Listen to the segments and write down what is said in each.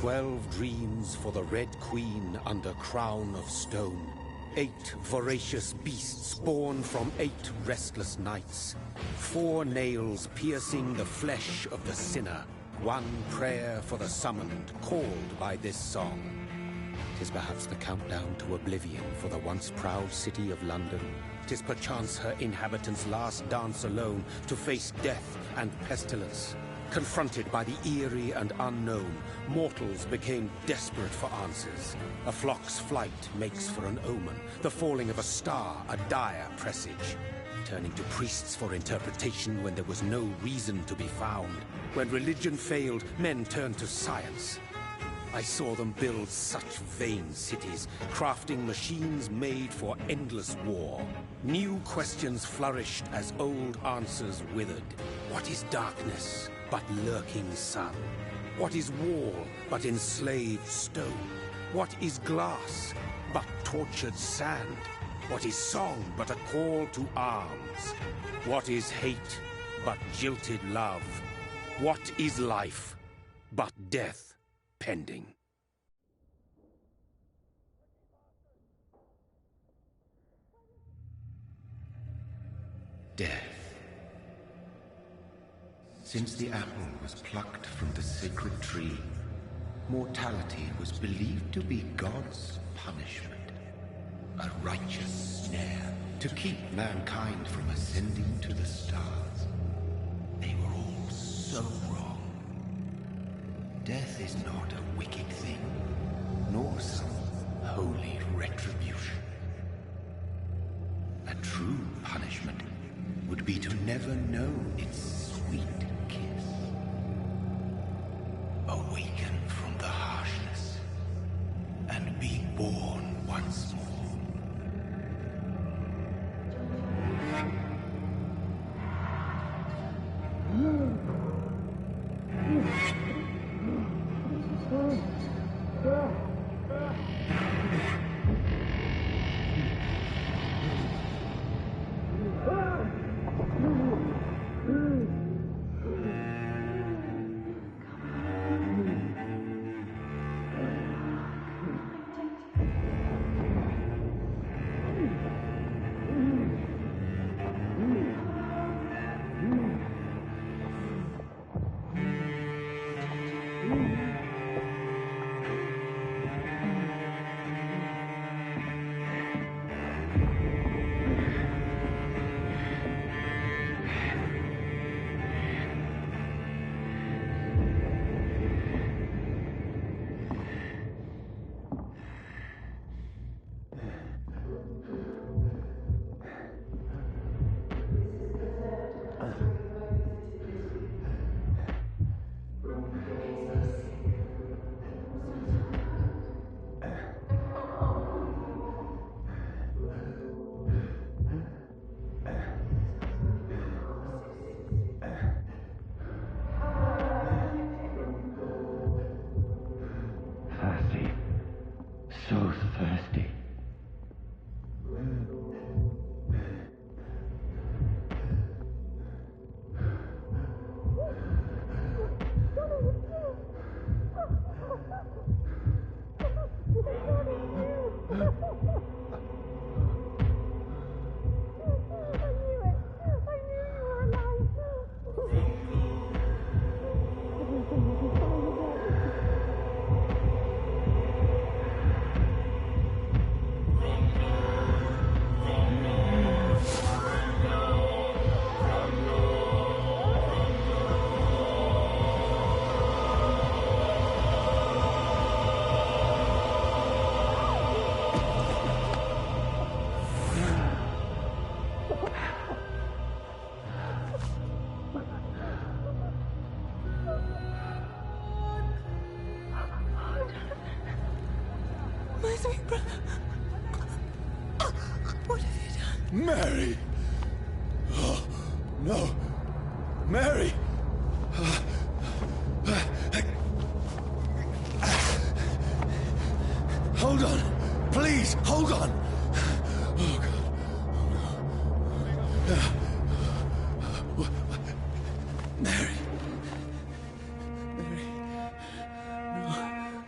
12 dreams for the Red Queen under crown of stone. 8 voracious beasts born from 8 restless nights. 4 nails piercing the flesh of the sinner. 1 prayer for the summoned, called by this song. 'Tis perhaps the countdown to oblivion for the once proud city of London. 'Tis perchance her inhabitants' last dance alone to face death and pestilence. Confronted by the eerie and unknown, mortals became desperate for answers. A flock's flight makes for an omen, the falling of a star a dire presage. Turning to priests for interpretation when there was no reason to be found. When religion failed, men turned to science. I saw them build such vain cities, crafting machines made for endless war. New questions flourished as old answers withered. What is darkness but lurking sun? What is wall but enslaved stone? What is glass but tortured sand? What is song but a call to arms? What is hate but jilted love? What is life but death pending? Death. Since the apple was plucked from the sacred tree, mortality was believed to be God's punishment. A righteous snare to keep mankind from ascending to the stars. They were all so wrong. Death is not a wicked thing, nor some holy retribution. A true punishment would be to never know its sweet kiss. Awaken from the harshness and be born once more. So thirsty. My sweet brother. What have you done? Mary! Oh, no. Mary! Hold on. Please, hold on. Oh, God. Oh, no. Mary. Mary. No.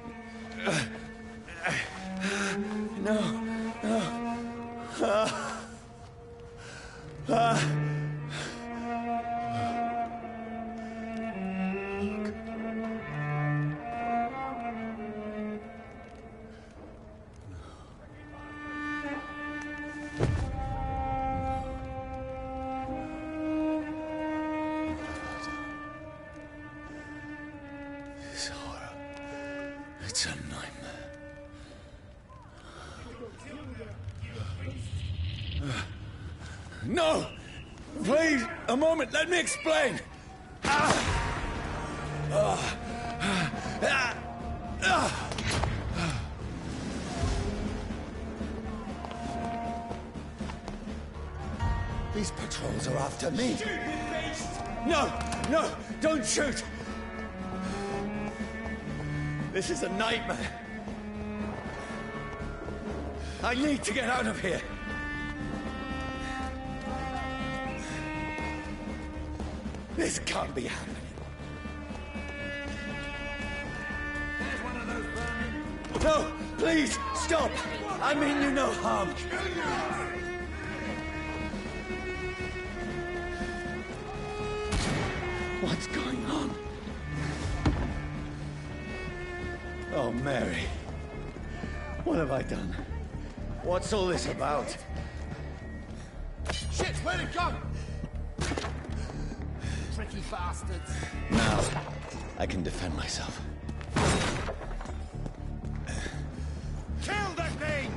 No! Please, a moment, let me explain! These patrols are after me. Stupid beast! No! No! Don't shoot! This is a nightmare. I need to get out of here. This can't be happening. No! Please! Stop! I mean you no harm. What's going on? Oh, Mary. What have I done? What's all this about? Shit, where'd it go? Tricky bastards. Now, I can defend myself. Kill the thing!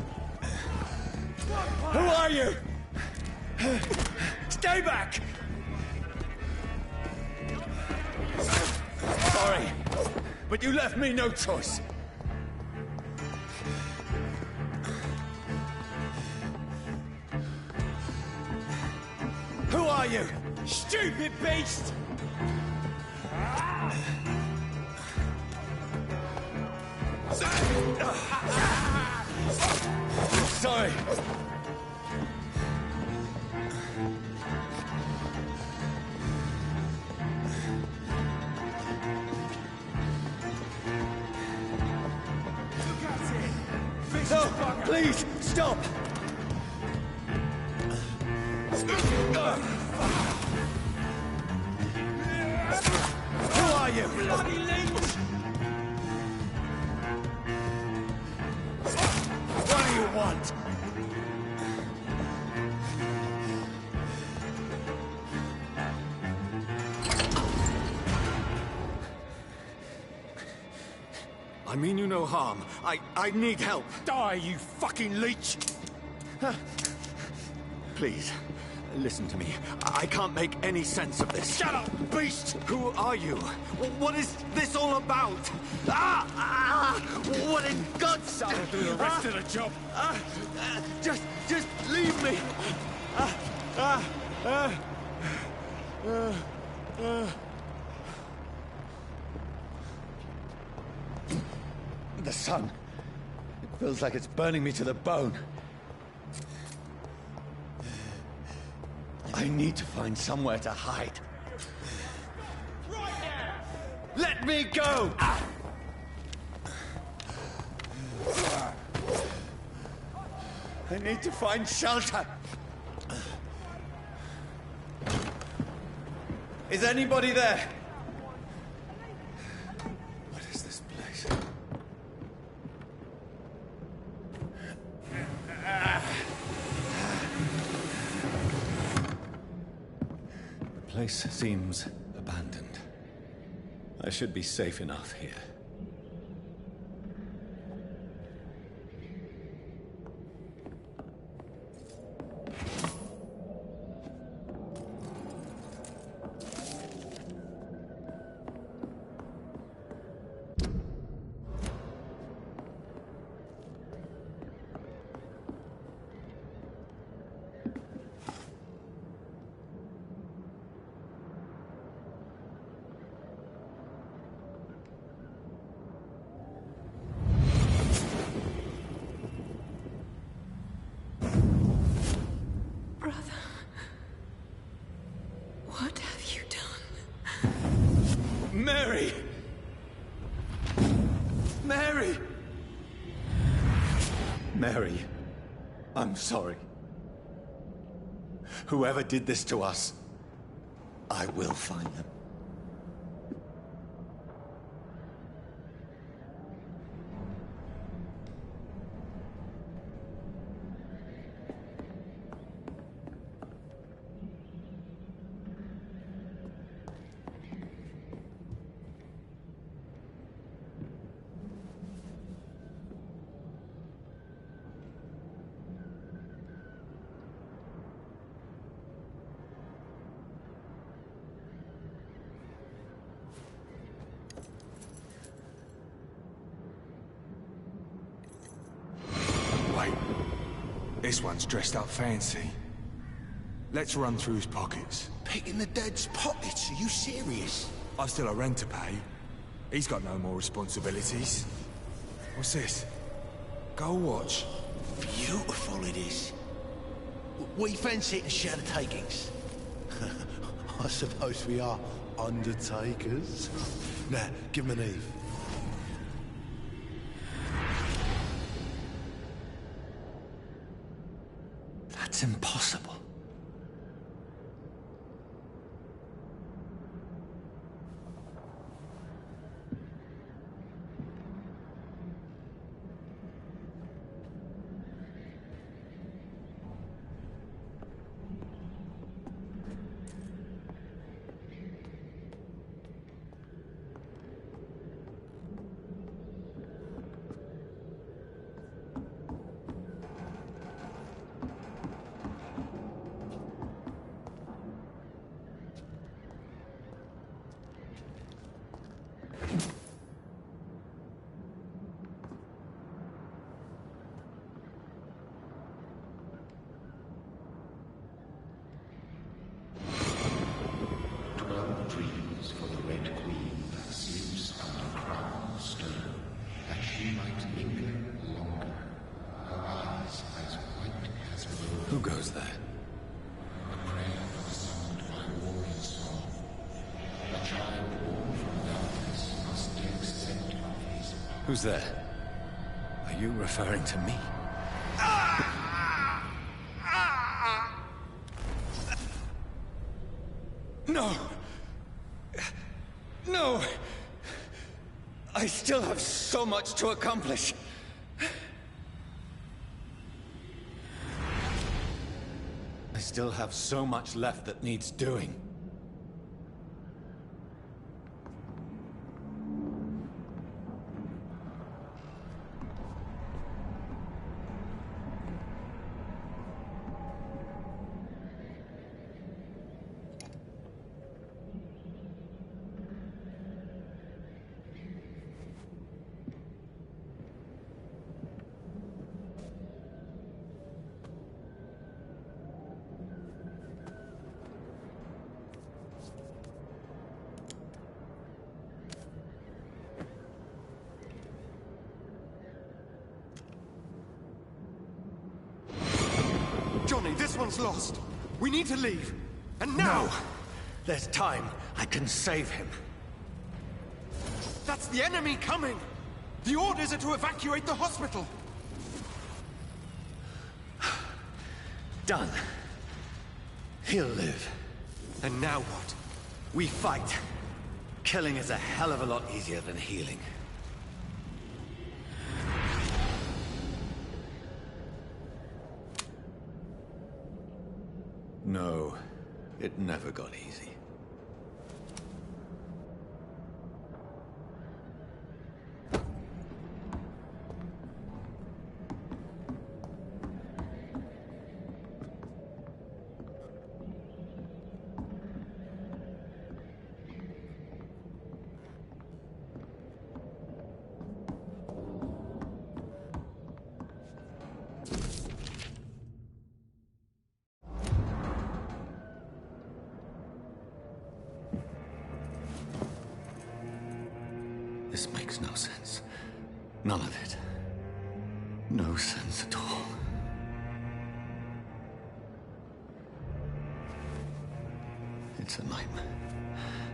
Who are you? Stay back! Sorry, but you left me no choice. Who are you? Stupid beast! Sorry. Look at it! Vicious No, bugger! please, stop! Who are you? Bloody leech! What do you want? I mean you no harm. I need help. Die, you fucking leech! Please, listen to me. I can't make any sense of this. Shut up, beast! Who are you? What is this all about? What in God's name? I'll do the rest of the job. Just leave me. The sun. It feels like it's burning me to the bone. I need to find somewhere to hide. Right now! Let me go! I need to find shelter. Is anybody there? What is this place? The place seems abandoned. I should be safe enough here. Brother, what have you done? Mary! Mary! Mary, I'm sorry. Whoever did this to us, I will find them. Wait. This one's dressed up fancy. Let's run through his pockets. Picking the dead's pockets? Are you serious? I've still a rent to pay. He's got no more responsibilities. What's this? Gold watch. Beautiful it is. We fancy it and share the takings. I suppose we are undertakers. Now, give him an Eve. That's impossible. Dreams for the Red Queen that sleeps under crown of stone, that she might linger longer, her eyes as white as gold. Who goes there? A prayer summoned by warrior song. A child born from darkness must take scent of his power. Who's there? Are you referring to me? No! No! I still have so much to accomplish. I still have so much left that needs doing. Johnny, this one's lost. We need to leave. And now! No! There's time. I can save him. That's the enemy coming! The orders are to evacuate the hospital! Done. He'll live. And now what? We fight. Killing is a hell of a lot easier than healing. No, it never got easy. This makes no sense. None of it. No sense at all. It's a nightmare.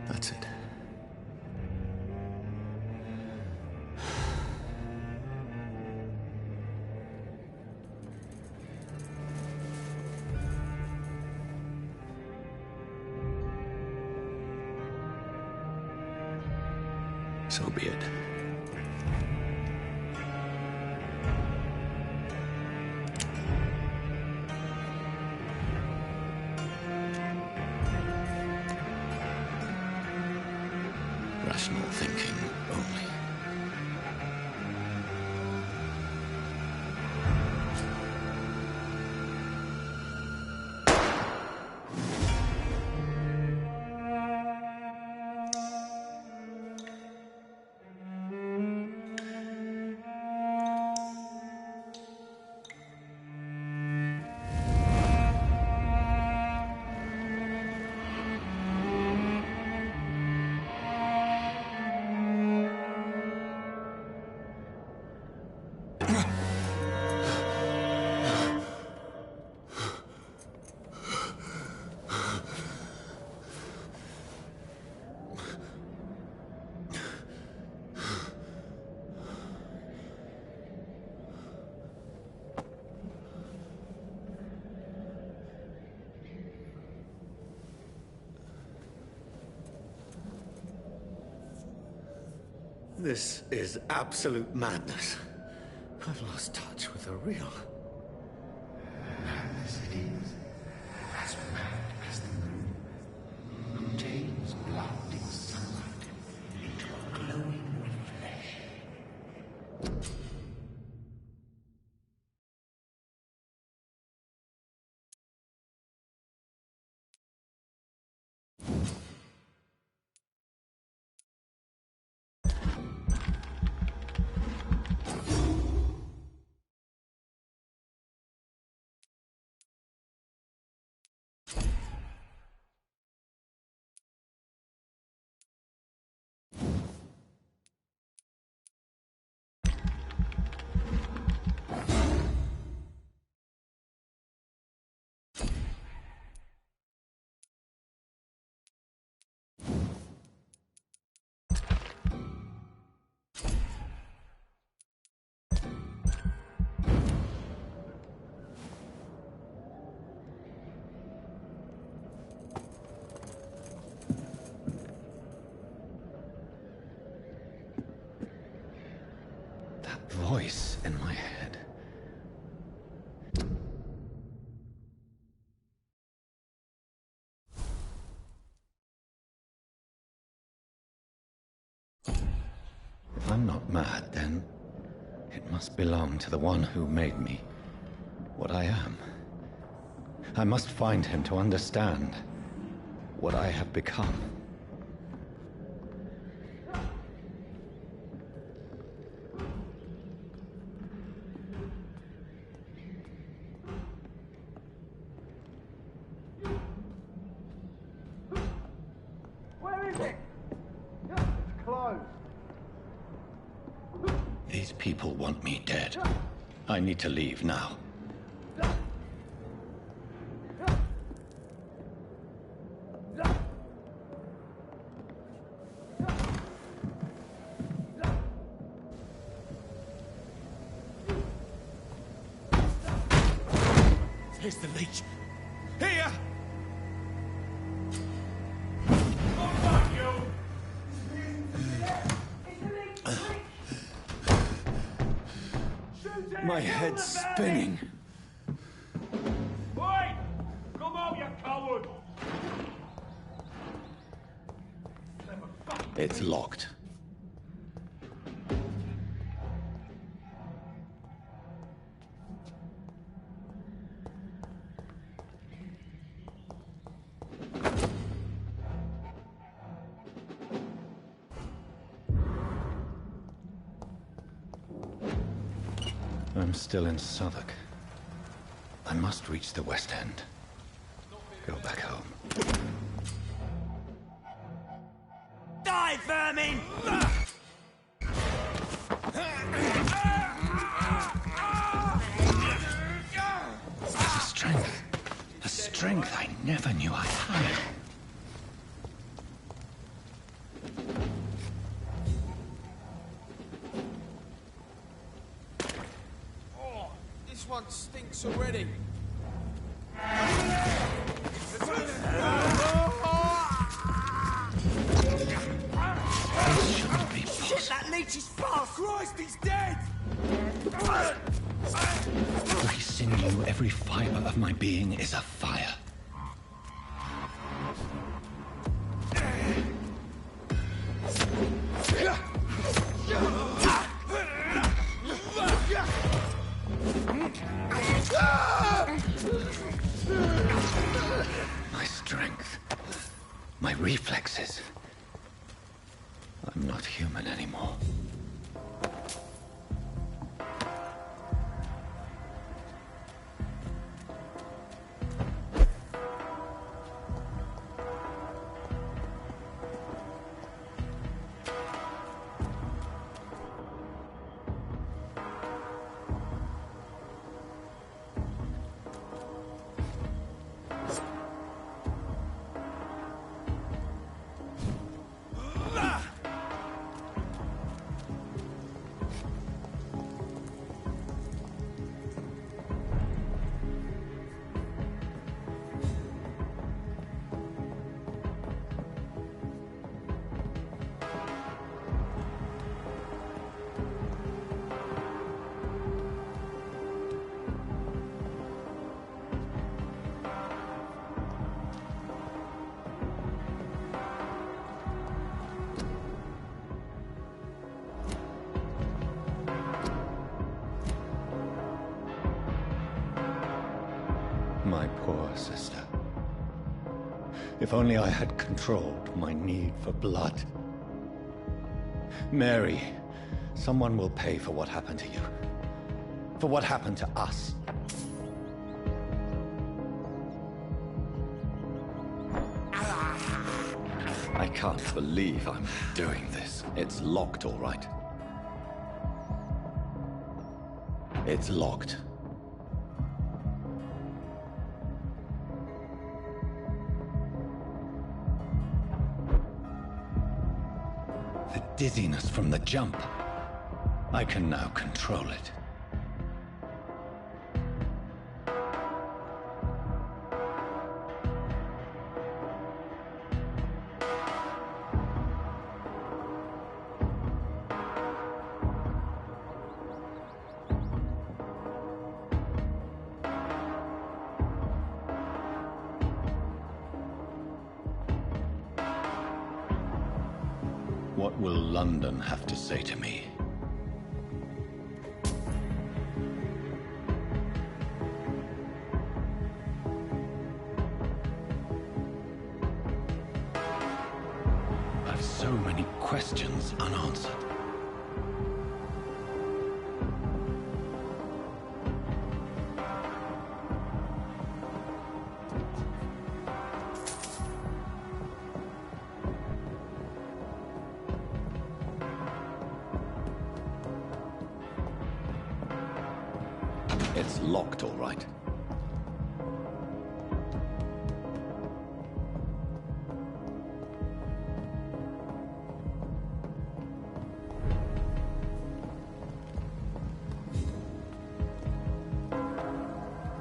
That's it. So be it. Rational thinking only. This is absolute madness. I've lost touch with the real. Madness it is. As mad as the moon. Contains blinding sunlight into a glowing flesh. Voice in my head. If I'm not mad, then it must belong to the one who made me what I am. I must find him to understand what I have become. These people want me dead. I need to leave now. Here's the leech. Here! My head's spinning. Wait! Come out, you coward! It's locked. I'm still in Southwark. I must reach the West End. Go back home. Die, vermin! There's a strength I never knew I had. Oh, this one stinks already. This shouldn't be possible. Shit, that leech is fast! Christ, he's dead! Every sinew, every fiber of my being is afire. My strength, my reflexes. I'm not human anymore. My poor sister. If only I had controlled my need for blood. Mary, someone will pay for what happened to you. For what happened to us. I can't believe I'm doing this. It's locked, all right. It's locked. The dizziness from the jump. I can now control it. What will London have to say to me? I've so many questions unanswered. It's locked, all right.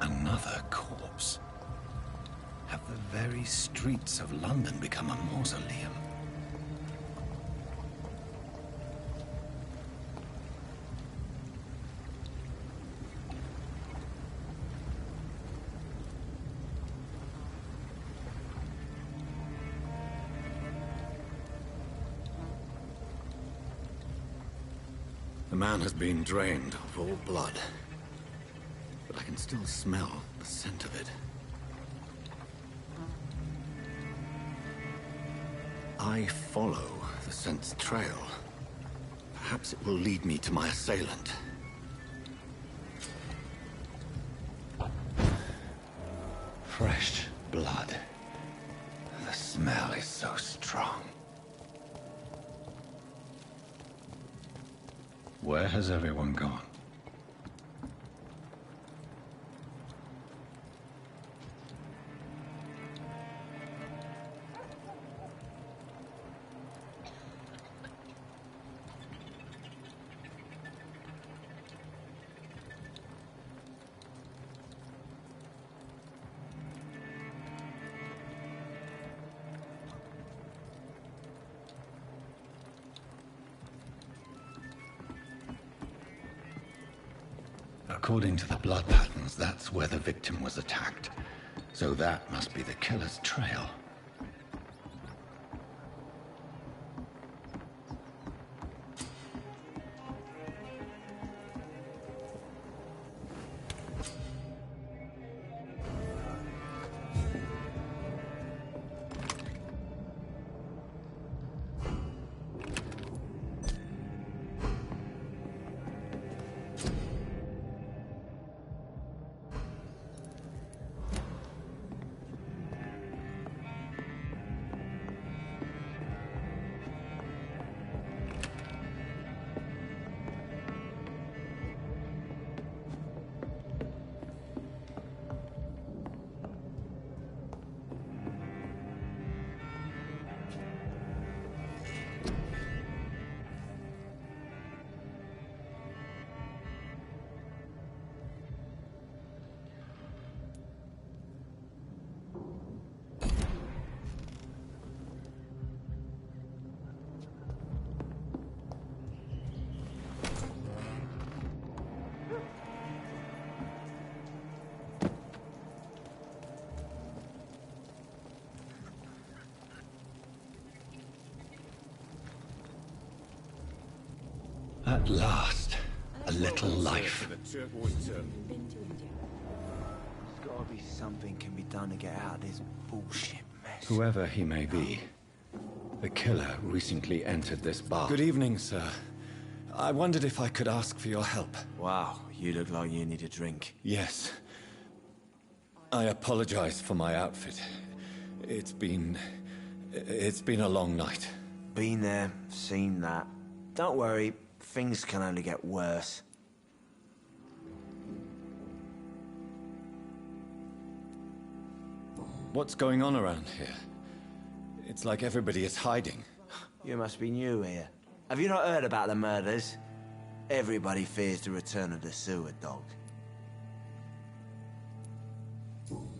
Another corpse. Have the very streets of London become a mausoleum? The man has been drained of all blood, but I can still smell the scent of it. I follow the scent's trail. Perhaps it will lead me to my assailant. Fresh blood. The smell is so strong. Where has everyone gone? According to the blood patterns, that's where the victim was attacked. So that must be the killer's trail. At last, a little life. There's gotta be something can be done to get out of this bullshit mess. Whoever he may be, the killer recently entered this bar. Good evening, sir. I wondered if I could ask for your help. Wow, you look like you need a drink. Yes. I apologize for my outfit. It's been a long night. Been there, seen that. Don't worry, things can only get worse. What's going on around here? It's like everybody is hiding. You must be new here. Have you not heard about the murders? Everybody fears the return of the sewer dog.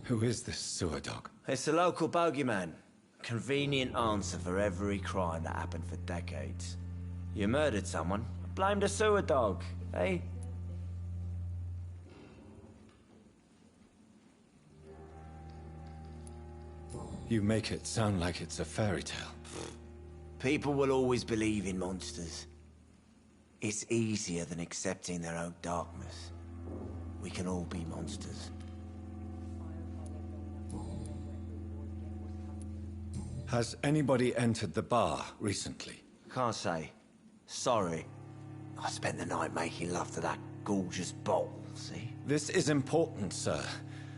Who is this sewer dog? It's the local bogeyman. Convenient answer for every crime that happened for decades. You murdered someone, blame the sewer dog, eh? You make it sound like it's a fairy tale. People will always believe in monsters. It's easier than accepting their own darkness. We can all be monsters. Has anybody entered the bar recently? Can't say. Sorry. I spent the night making love to that gorgeous bottle, see? This is important, sir.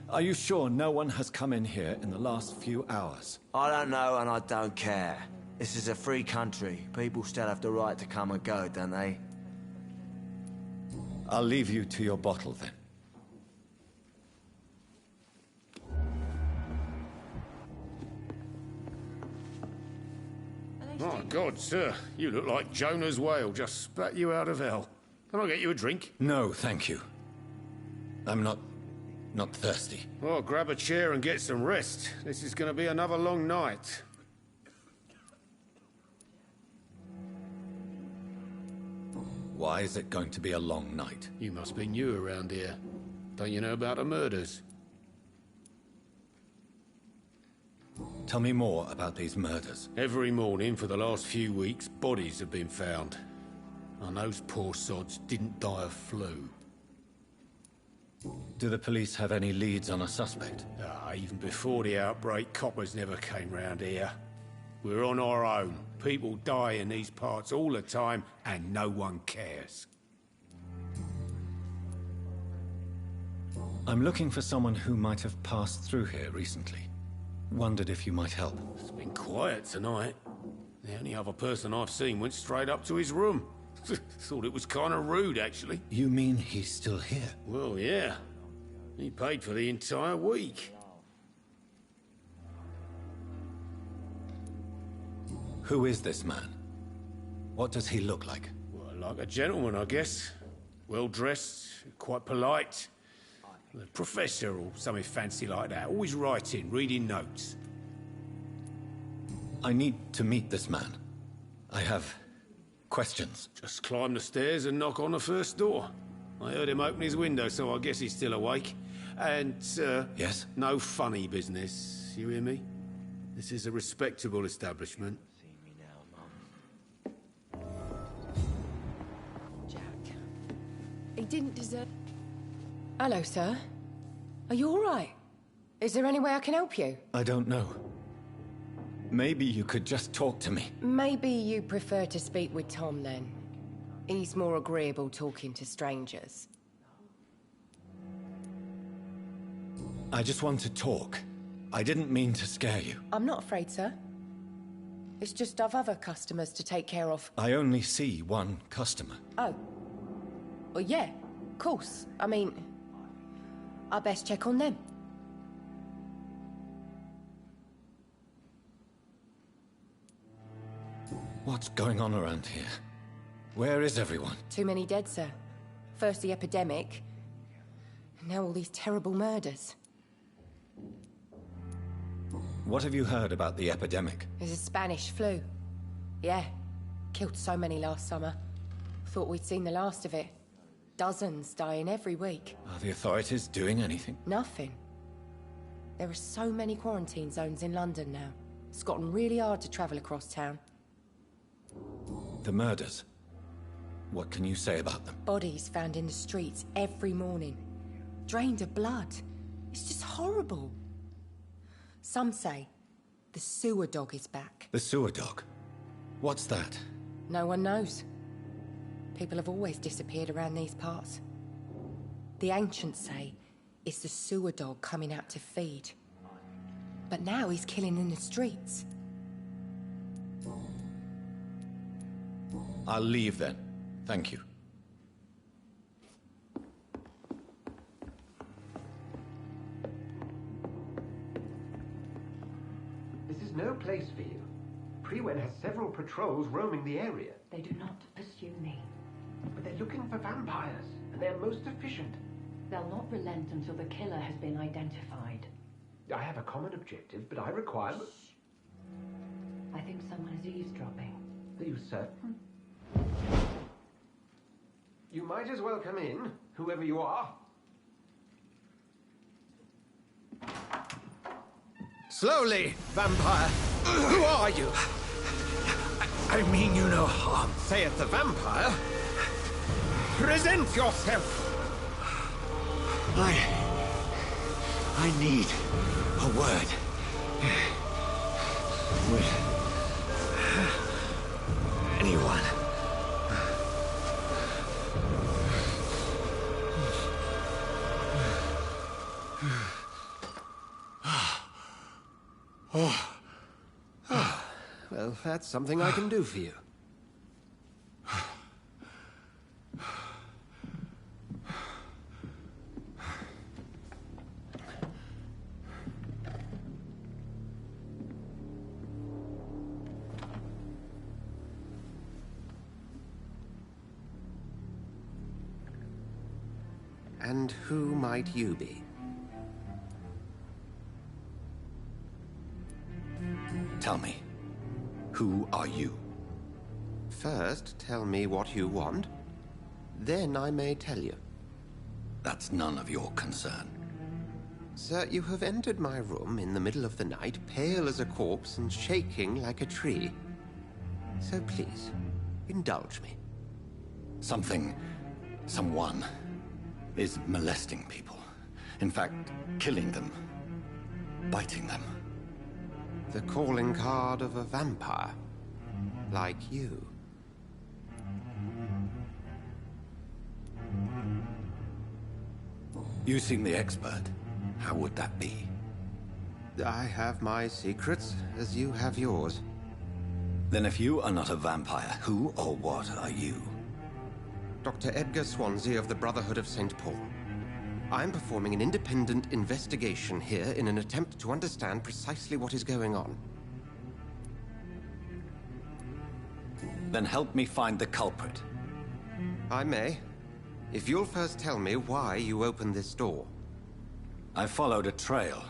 Are you sure no one has come in here in the last few hours? I don't know and I don't care. This is a free country. People still have the right to come and go, don't they? I'll leave you to your bottle then. My God, sir, you look like Jonah's whale just spat you out of hell. Can I get you a drink? No, thank you. I'm not thirsty. Well, grab a chair and get some rest. This is going to be another long night. Why is it going to be a long night? You must be new around here. Don't you know about the murders? Tell me more about these murders. Every morning for the last few weeks, bodies have been found. And those poor sods didn't die of flu. Do the police have any leads on a suspect? Even before the outbreak, coppers never came round here. We're on our own. People die in these parts all the time, and no one cares. I'm looking for someone who might have passed through here recently. Wondered if you might help. It's been quiet tonight. The only other person I've seen went straight up to his room. Thought it was kind of rude, actually. You mean he's still here? Well, yeah. He paid for the entire week. Who is this man? What does he look like? Well, like a gentleman, I guess. Well-dressed, quite polite. A professor or something fancy like that. Always writing, reading notes. I need to meet this man. I have questions. Just climb the stairs and knock on the first door. I heard him open his window, so I guess he's still awake. And, Yes? no funny business. You hear me? This is a respectable establishment. Jack. He didn't deserve... Hello, sir. Are you all right? Is there any way I can help you? I don't know. Maybe you could just talk to me. Maybe you prefer to speak with Tom, then. He's more agreeable talking to strangers. I just want to talk. I didn't mean to scare you. I'm not afraid, sir. It's just I've other customers to take care of. I only see one customer. Oh. Well, yeah, of course. I mean, I best check on them. What's going on around here? Where is everyone? Too many dead, sir. First the epidemic, and now all these terrible murders. What have you heard about the epidemic? There's a Spanish flu. Yeah, killed so many last summer. Thought we'd seen the last of it. Dozens dying every week. Are the authorities doing anything? Nothing. There are so many quarantine zones in London now. It's gotten really hard to travel across town. The murders. What can you say about them? Bodies found in the streets every morning. Drained of blood. It's just horrible. Some say the sewer dog is back. The sewer dog? What's that? No one knows. People have always disappeared around these parts. The ancients say it's the sewer dog coming out to feed. But now he's killing in the streets. I'll leave then. Thank you. This is no place for you. Prewen has several patrols roaming the area. They do not pursue me. But they're looking for vampires, and they're most efficient. They'll not relent until the killer has been identified. I have a common objective, but I require... I think someone is eavesdropping. Are you certain? You might as well come in, whoever you are. Slowly, vampire. Who are you? I mean you no harm. Saith the vampire. Present yourself. I need a word with anyone. Well, that's something I can do for you. And who might you be? Tell me, who are you? First, tell me what you want. Then I may tell you. That's none of your concern. Sir, you have entered my room in the middle of the night, pale as a corpse and shaking like a tree. So please, indulge me. Someone is molesting people. In fact, killing them. Biting them. The calling card of a vampire. Like you. You seem the expert. How would that be? I have my secrets, as you have yours. Then if you are not a vampire, who or what are you? Dr. Edgar Swansea of the Brotherhood of St. Paul. I'm performing an independent investigation here in an attempt to understand precisely what is going on. Then help me find the culprit. I may. If you'll first tell me why you opened this door. I followed a trail.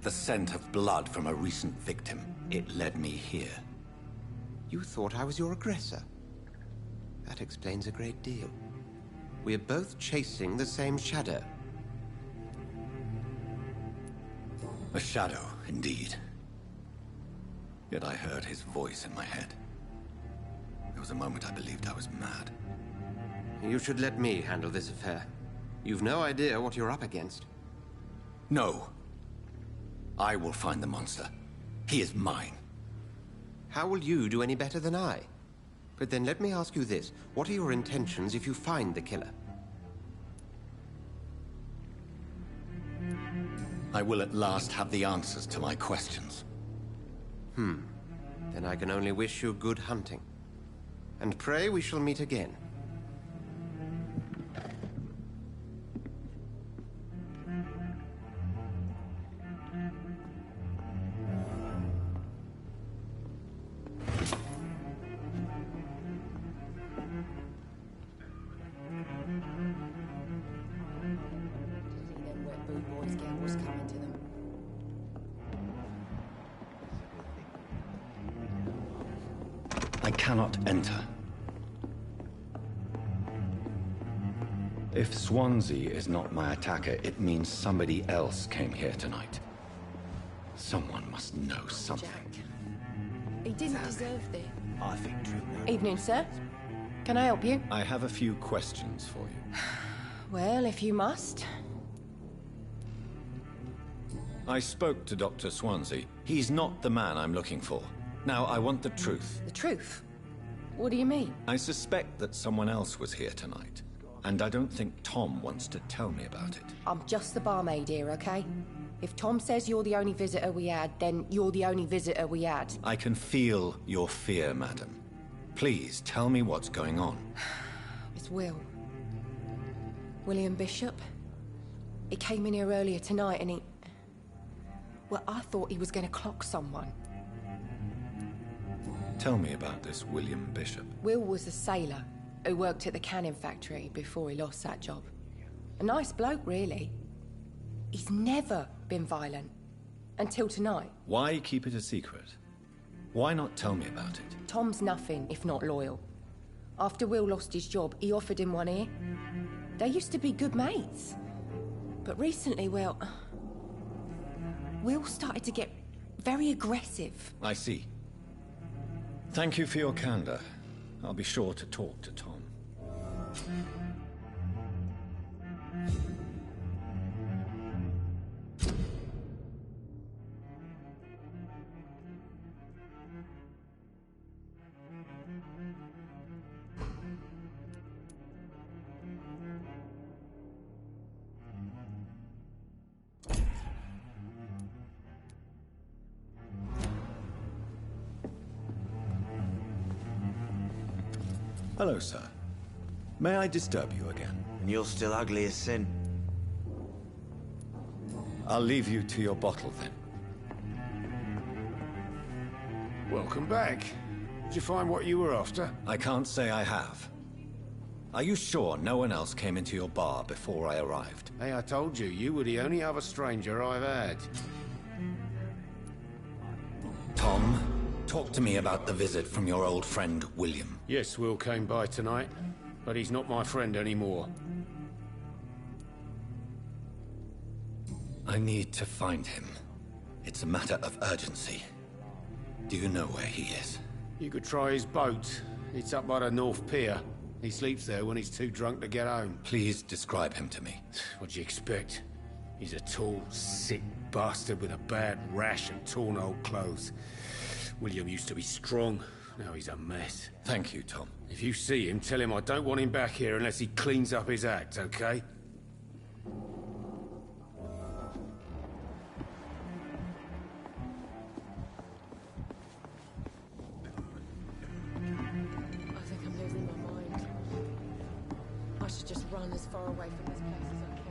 The scent of blood from a recent victim. It led me here. You thought I was your aggressor. That explains a great deal. We're both chasing the same shadow. A shadow, indeed. Yet I heard his voice in my head. There was a moment I believed I was mad. You should let me handle this affair. You've no idea what you're up against. No. I will find the monster. He is mine. How will you do any better than I? But then let me ask you this. What are your intentions if you find the killer? I will at last have the answers to my questions. Then I can only wish you good hunting. And pray we shall meet again. I cannot enter. If Swansea is not my attacker, it means somebody else came here tonight. Someone must know something. He didn't deserve this. I think true. Evening, sir. Can I help you? I have a few questions for you. Well, if you must. I spoke to Dr. Swansea. He's not the man I'm looking for. Now, I want the truth. The truth? What do you mean? I suspect that someone else was here tonight, and I don't think Tom wants to tell me about it. I'm just the barmaid here, okay? If Tom says you're the only visitor we had, then you're the only visitor we had. I can feel your fear, madam. Please, tell me what's going on. It's Will. William Bishop. He came in here earlier tonight and he... Well, I thought he was going to clock someone. Tell me about this William Bishop. Will was a sailor who worked at the cannon factory before he lost that job. A nice bloke, really. He's never been violent. Until tonight. Why keep it a secret? Why not tell me about it? Tom's nothing if not loyal. After Will lost his job, he offered him one here. They used to be good mates. But recently, well... Will started to get very aggressive. I see. Thank you for your candor. I'll be sure to talk to Tom. Hello, sir. May I disturb you again? And you're still ugly as sin. I'll leave you to your bottle, then. Welcome back. Did you find what you were after? I can't say I have. Are you sure no one else came into your bar before I arrived? Hey, I told you, you were the only other stranger I've had. Tom, talk to me about the visit from your old friend, William. Yes, Will came by tonight, but he's not my friend anymore. I need to find him. It's a matter of urgency. Do you know where he is? You could try his boat. It's up by the North Pier. He sleeps there when he's too drunk to get home. Please describe him to me. What do you expect? He's a tall, sick bastard with a bad rash and torn old clothes. William used to be strong. Now he's a mess. Thank you, Tom. If you see him, tell him I don't want him back here unless he cleans up his act, okay? I think I'm losing my mind. I should just run as far away from this place as I can.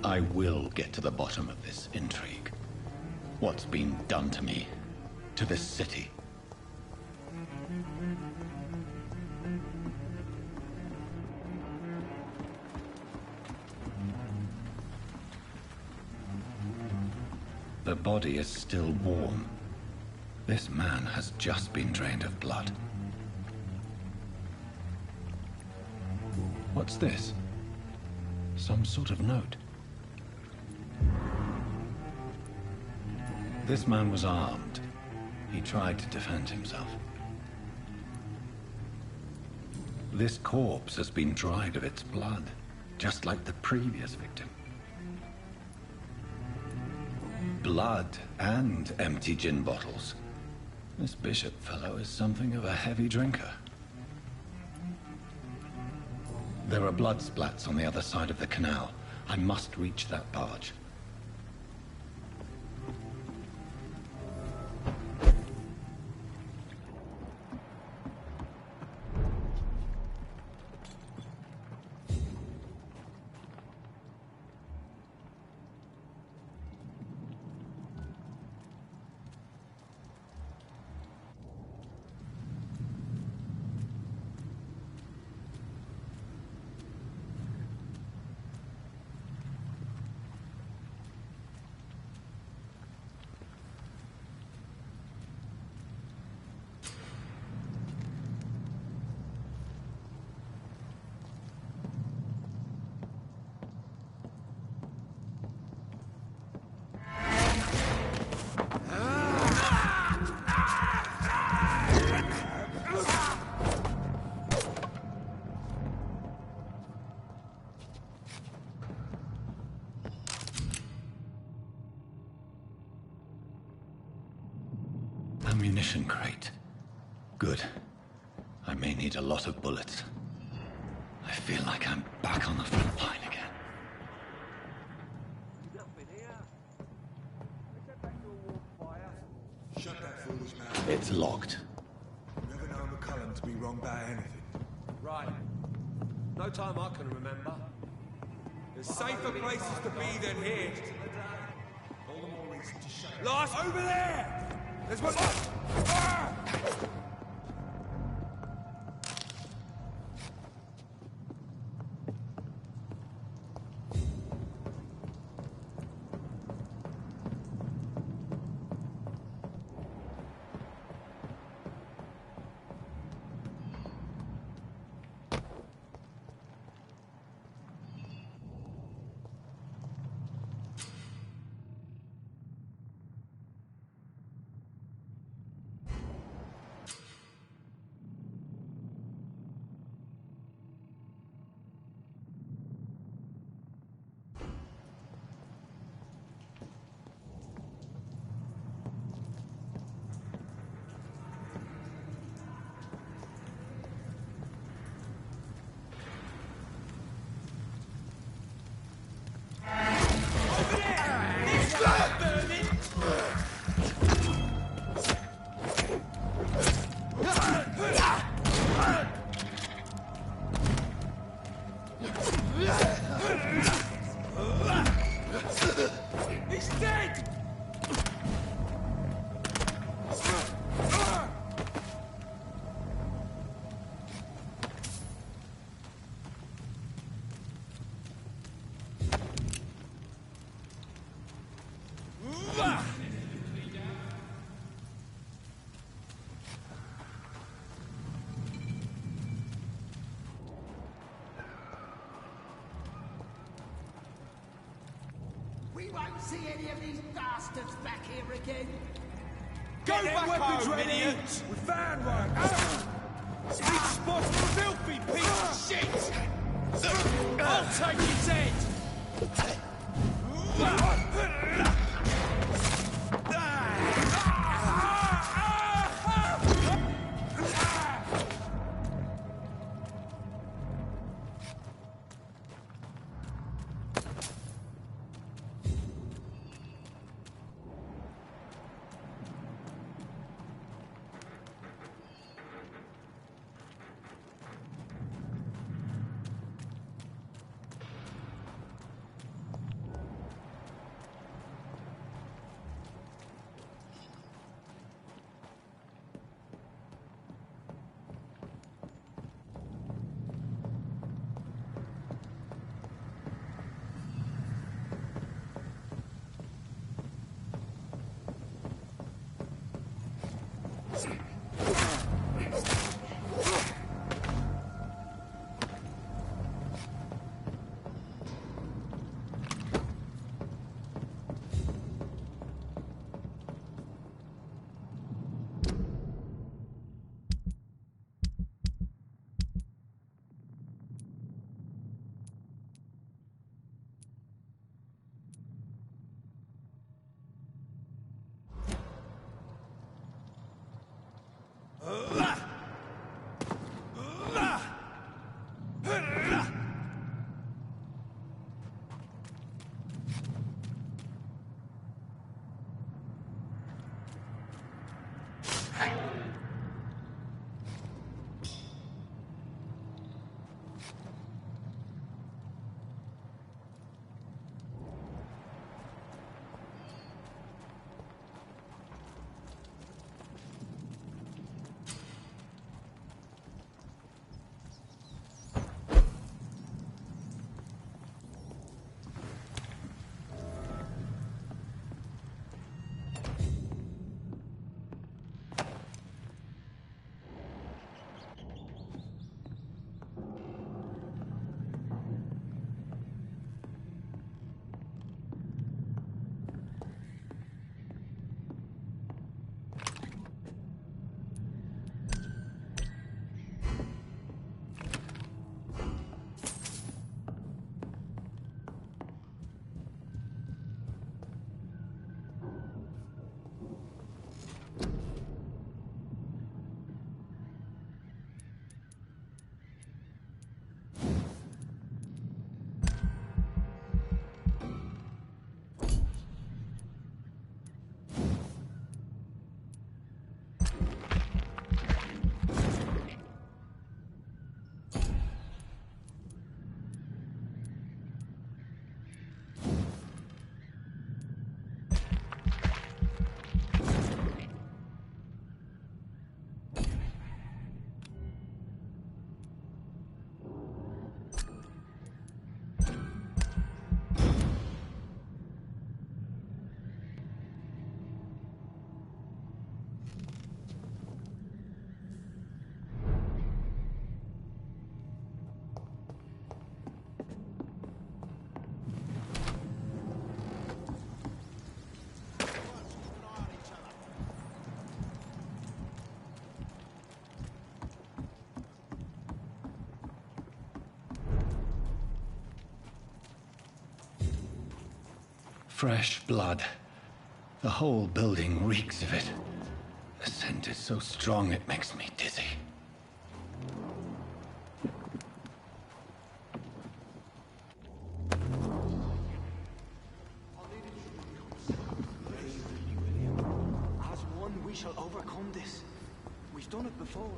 I will get to the bottom of this intrigue. What's been done to me, to this city. The body is still warm. This man has just been drained of blood. What's this? Some sort of note. This man was armed. He tried to defend himself. This corpse has been dried of its blood, just like the previous victim. Blood and empty gin bottles. This Bishop fellow is something of a heavy drinker. There are blood splats on the other side of the canal. I must reach that barge. Ammunition crate. Good. I may need a lot of bullets. I feel like I'm back on the front line again. Shut that foolish mouth. It's locked. Never known McCullum to be wrong about anything. Right. No time I can remember. There's safer places to be than here. All the more reason to shut Last over there! There's one. Ah! He's dead! We won't see any of these bastards back here again. Go back weapons home, ready! Idiots. We found one! This spot's a filthy piece of shit! I'll take his head! Fresh blood. The whole building reeks of it. The scent is so strong it makes me dizzy. As one, we shall overcome this. We've done it before.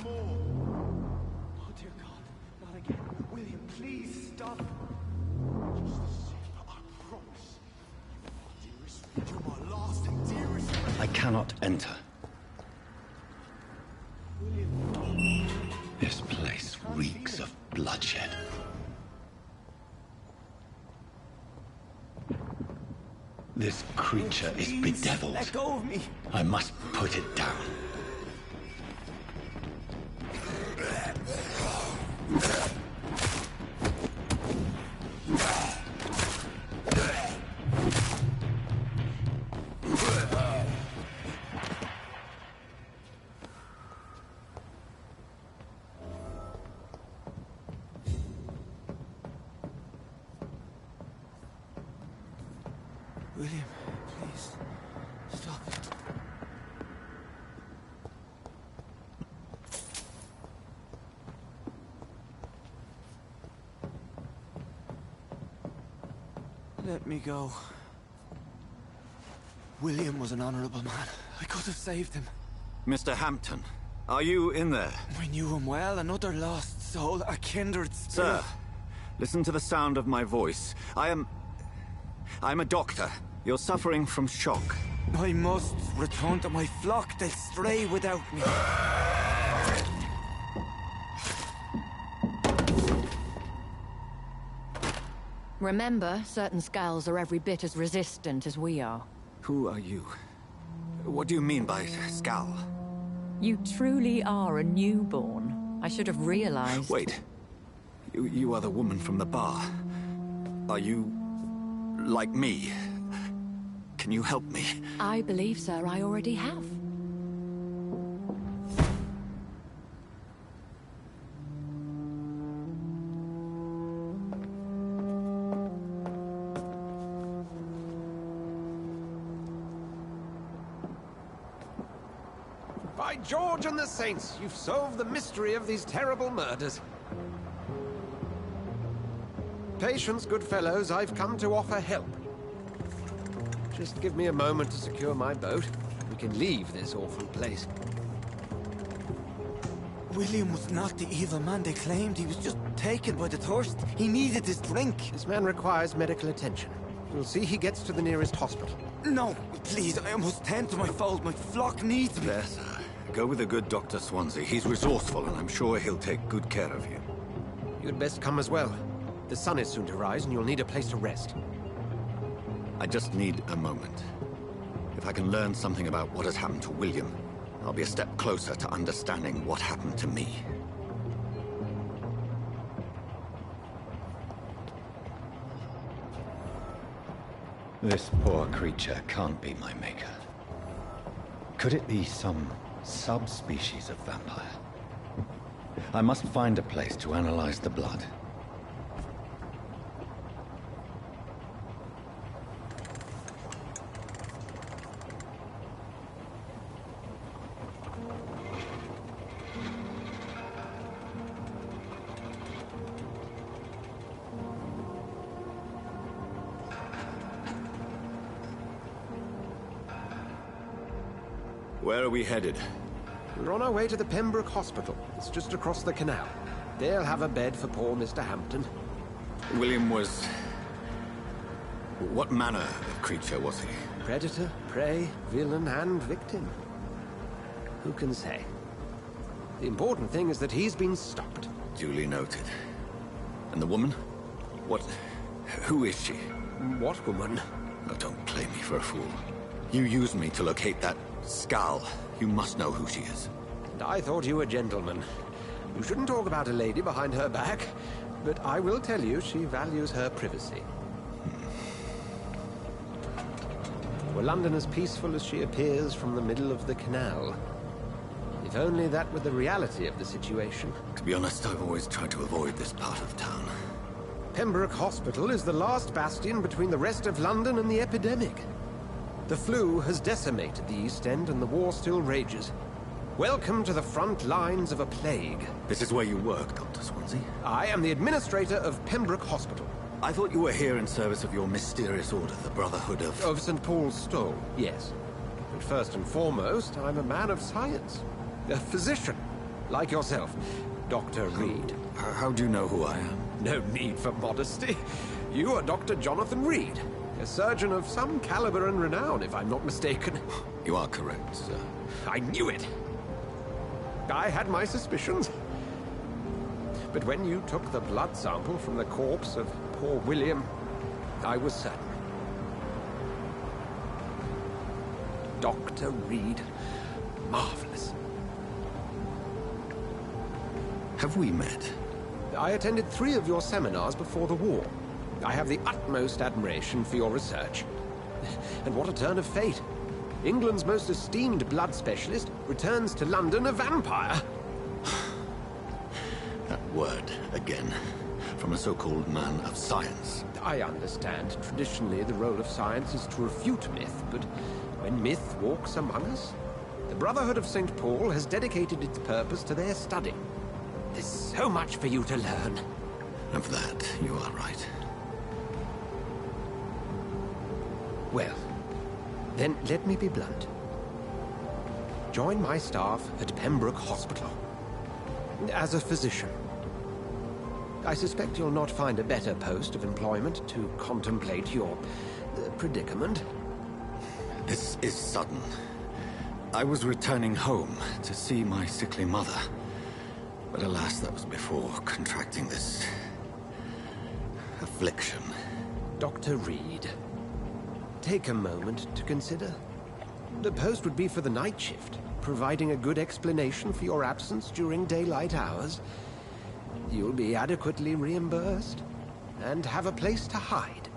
More. Oh, dear God. Not again. William, please stop. Just a sip, I promise. Dearest, you're my last and dearest friend. I cannot enter. William. This place reeks of bloodshed. This creature is bedeviled. Let go of me. I must put it down. William, please, stop. Let me go. William was an honorable man. I could have saved him. Mr. Hampton, are you in there? I knew him well, another lost soul, a kindred spirit. Sir, listen to the sound of my voice. I'm a doctor. You're suffering from shock. I must return to my flock. They'll stray without me. Remember, certain skulls are every bit as resistant as we are. Who are you? What do you mean by skull? You truly are a newborn. I should have realized. Wait. You are the woman from the bar. Are you like me? Can you help me? I believe, sir, I already have. By George and the Saints, you've solved the mystery of these terrible murders. Patience, good fellows, I've come to offer help. Just give me a moment to secure my boat. We can leave this awful place. William was not the evil man they claimed. He was just taken by the thirst. He needed his drink. This man requires medical attention. We'll see he gets to the nearest hospital. No, please, I must tend to my fold. My flock needs me. There, sir. Go with the good Dr. Swansea. He's resourceful, and I'm sure he'll take good care of you. You'd best come as well. The sun is soon to rise, and you'll need a place to rest. I just need a moment. If I can learn something about what has happened to William, I'll be a step closer to understanding what happened to me. This poor creature can't be my maker. Could it be some subspecies of vampire? I must find a place to analyze the blood. Where are we headed? We're on our way to the Pembroke Hospital. It's just across the canal. They'll have a bed for poor Mr. Hampton. William was... what manner of creature was he? Predator, prey, villain, and victim. Who can say? The important thing is that he's been stopped. Duly noted. And the woman? What... who is she? What woman? Oh, don't play me for a fool. You used me to locate that skull. You must know who she is. And I thought you a gentleman. You shouldn't talk about a lady behind her back, but I will tell you she values her privacy. Were London as peaceful as she appears from the middle of the canal? If only that were the reality of the situation. To be honest, I've always tried to avoid this part of town. Pembroke Hospital is the last bastion between the rest of London and the epidemic. The flu has decimated the East End and the war still rages. Welcome to the front lines of a plague. This is where you work, Dr. Swansea? I am the administrator of Pembroke Hospital. I thought you were here in service of your mysterious order, the Brotherhood of... Of St. Paul's Stole, yes. But first and foremost, I'm a man of science. A physician, like yourself, Dr. Reed. How do you know who I am? No need for modesty. You are Dr. Jonathan Reed, a surgeon of some caliber and renown, if I'm not mistaken. You are correct, sir. I knew it! I had my suspicions. But when you took the blood sample from the corpse of poor William, I was certain. Dr. Reed. Marvelous. Have we met? I attended 3 of your seminars before the war. I have the utmost admiration for your research. And what a turn of fate. England's most esteemed blood specialist returns to London a vampire. That word, again. From a so-called man of science. I understand. Traditionally, the role of science is to refute myth, but when myth walks among us, the Brotherhood of St. Paul has dedicated its purpose to their study. There's so much for you to learn. Of that, you are right. Well, then let me be blunt. Join my staff at Pembroke Hospital. As a physician. I suspect you'll not find a better post of employment to contemplate your predicament. This is sudden. I was returning home to see my sickly mother. But alas, that was before contracting this... affliction. Dr. Reed, take a moment to consider. The post would be for the night shift, providing a good explanation for your absence during daylight hours. You'll be adequately reimbursed, and have a place to hide.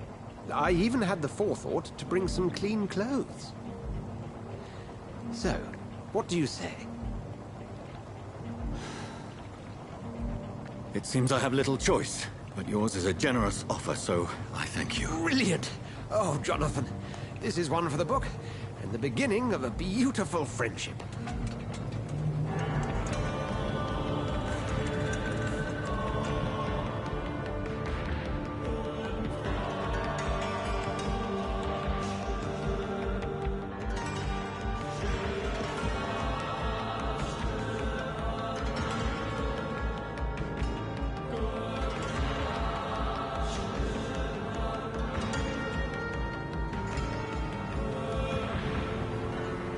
I even had the forethought to bring some clean clothes. So, what do you say? It seems I have little choice, but yours is a generous offer, so I thank you. Brilliant! Oh, Jonathan, this is one for the book, and the beginning of a beautiful friendship.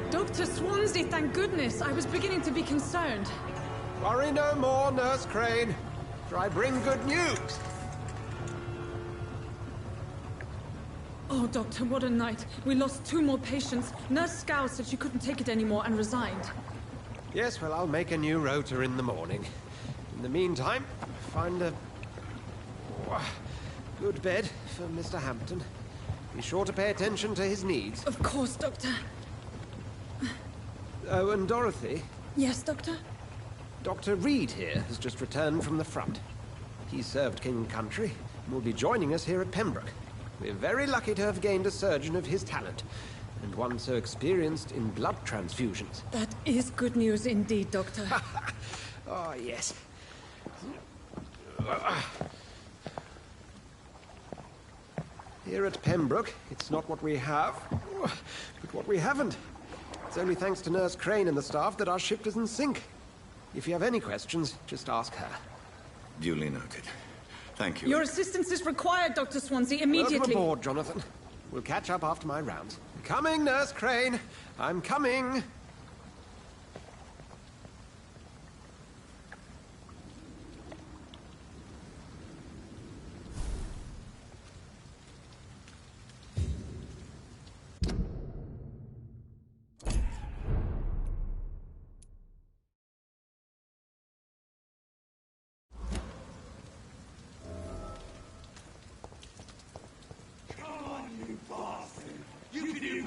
Dr. Swansea, thank goodness. I was beginning to be concerned. Worry no more, Nurse Crane, for I bring good news. Oh, Doctor, what a night. We lost 2 more patients. Nurse Scow said she couldn't take it anymore and resigned. Yes, well, I'll make a new rota in the morning. In the meantime, find a good bed for Mr. Hampton. Be sure to pay attention to his needs. Of course, Doctor. Oh, and Dorothy? Yes, Doctor? Dr. Reed here has just returned from the front. He served King Country and will be joining us here at Pembroke. We're very lucky to have gained a surgeon of his talent, and one so experienced in blood transfusions. That is good news indeed, Doctor. Oh, yes. Here at Pembroke, it's not what we have, but what we haven't. It's only thanks to Nurse Crane and the staff that our ship doesn't sink. If you have any questions, just ask her. Duly noted. Thank you. Your assistance is required, Dr. Swansea, immediately. Welcome aboard, Jonathan. We'll catch up after my rounds. Coming, Nurse Crane. I'm coming.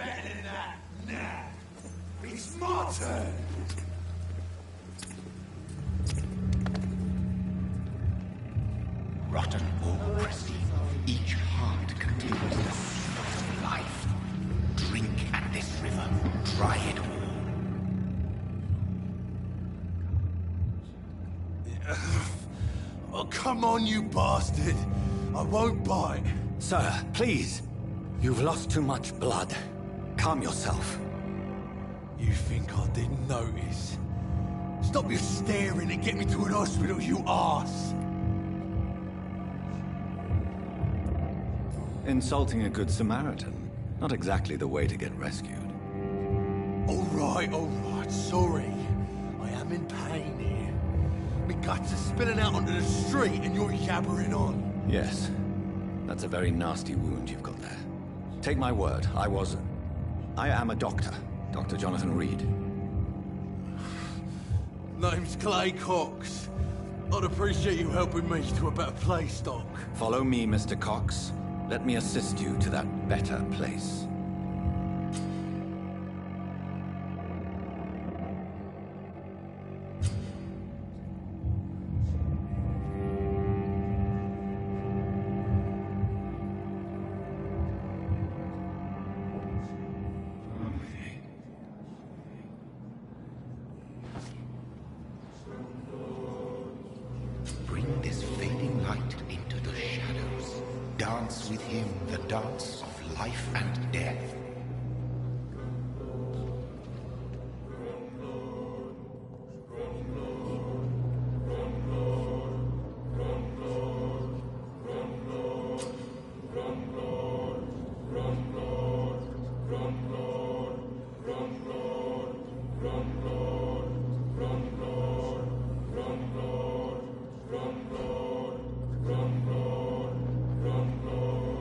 better than that. Nah. It's my turn. Rotten or pristine, each heart contains the seed of life. Drink at this river, try it all. Oh, come on, you bastard. I won't bite. Sir, please. You've lost too much blood. Calm yourself. You think I didn't notice? Stop your staring and get me to an hospital, you arse! Insulting a good Samaritan. Not exactly the way to get rescued. Alright, sorry. I am in pain here. My guts are spilling out onto the street and you're yabbering on. Yes. That's a very nasty wound you've got there. Take my word, I am a doctor. Dr. Jonathan Reed. Name's Clay Cox. I'd appreciate you helping me to a better place, Doc. Follow me, Mr. Cox. Let me assist you to that better place. Bring this fading light into the shadows. Dance with him the dance of life and death.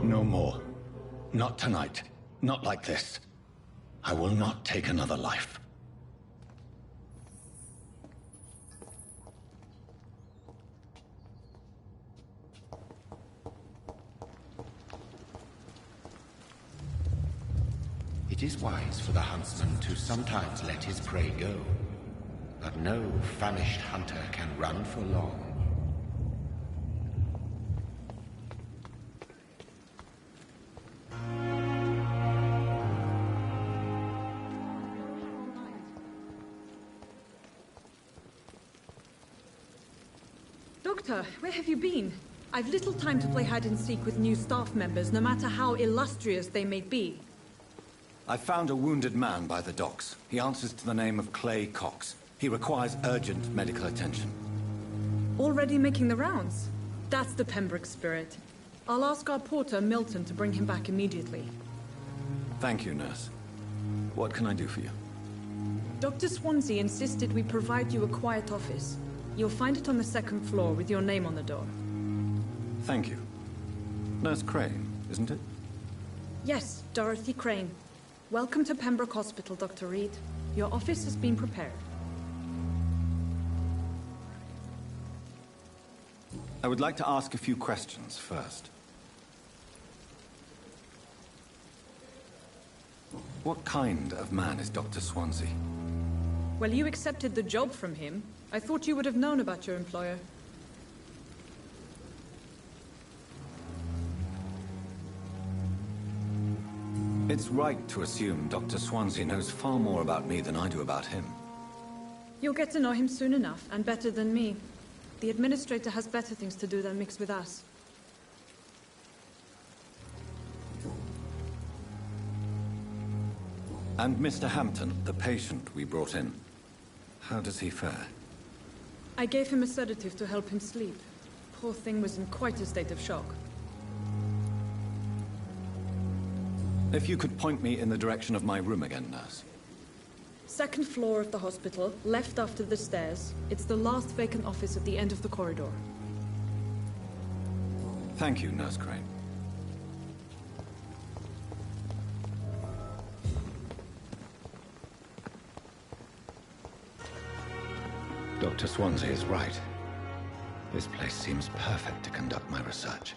No more. Not tonight. Not like this. I will not take another life. It is wise for the huntsman to sometimes let his prey go, but no famished hunter can run for long. Doctor, where have you been? I've little time to play hide-and-seek with new staff members, no matter how illustrious they may be. I found a wounded man by the docks. He answers to the name of Clay Cox. He requires urgent medical attention. Already making the rounds? That's the Pembroke spirit. I'll ask our porter, Milton, to bring him back immediately. Thank you, nurse. What can I do for you? Dr. Swansea insisted we provide you a quiet office. You'll find it on the second floor with your name on the door. Thank you. Nurse Crane, isn't it? Yes, Dorothy Crane. Welcome to Pembroke Hospital, Dr. Reed. Your office has been prepared. I would like to ask a few questions first. What kind of man is Dr. Swansea? Well, you accepted the job from him. I thought you would have known about your employer. It's right to assume Dr. Swansea knows far more about me than I do about him. You'll get to know him soon enough, and better than me. The administrator has better things to do than mix with us. And Mr. Hampton, the patient we brought in. How does he fare? I gave him a sedative to help him sleep. Poor thing was in quite a state of shock. If you could point me in the direction of my room again, nurse. Second floor of the hospital, left after the stairs. It's the last vacant office at the end of the corridor. Thank you, Nurse Crane. Dr. Swansea is right. This place seems perfect to conduct my research.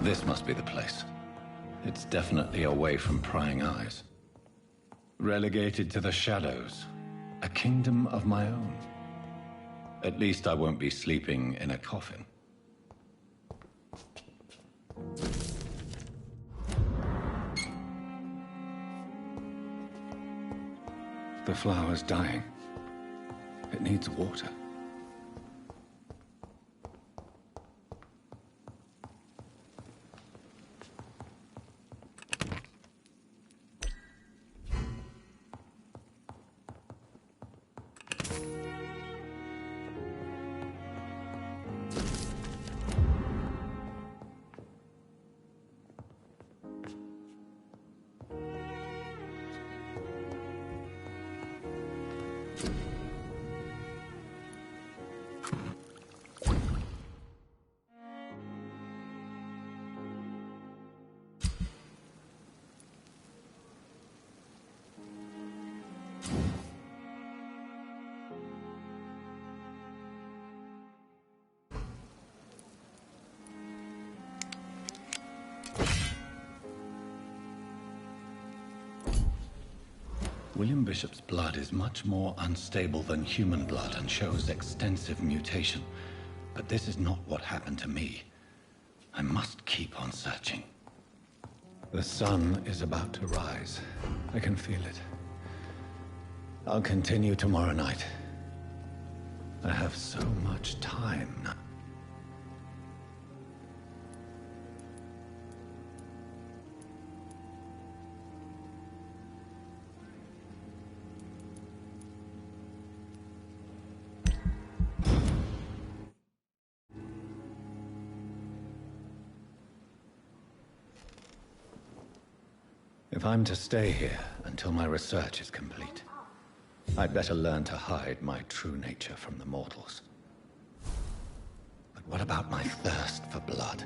This must be the place. It's definitely away from prying eyes. Relegated to the shadows. A kingdom of my own. At least I won't be sleeping in a coffin. The flower's dying. It needs water. William Bishop's blood is much more unstable than human blood and shows extensive mutation. But this is not what happened to me. I must keep on searching. The sun is about to rise. I can feel it. I'll continue tomorrow night. I have so much time now. If I'm to stay here until my research is complete, I'd better learn to hide my true nature from the mortals. But what about my thirst for blood?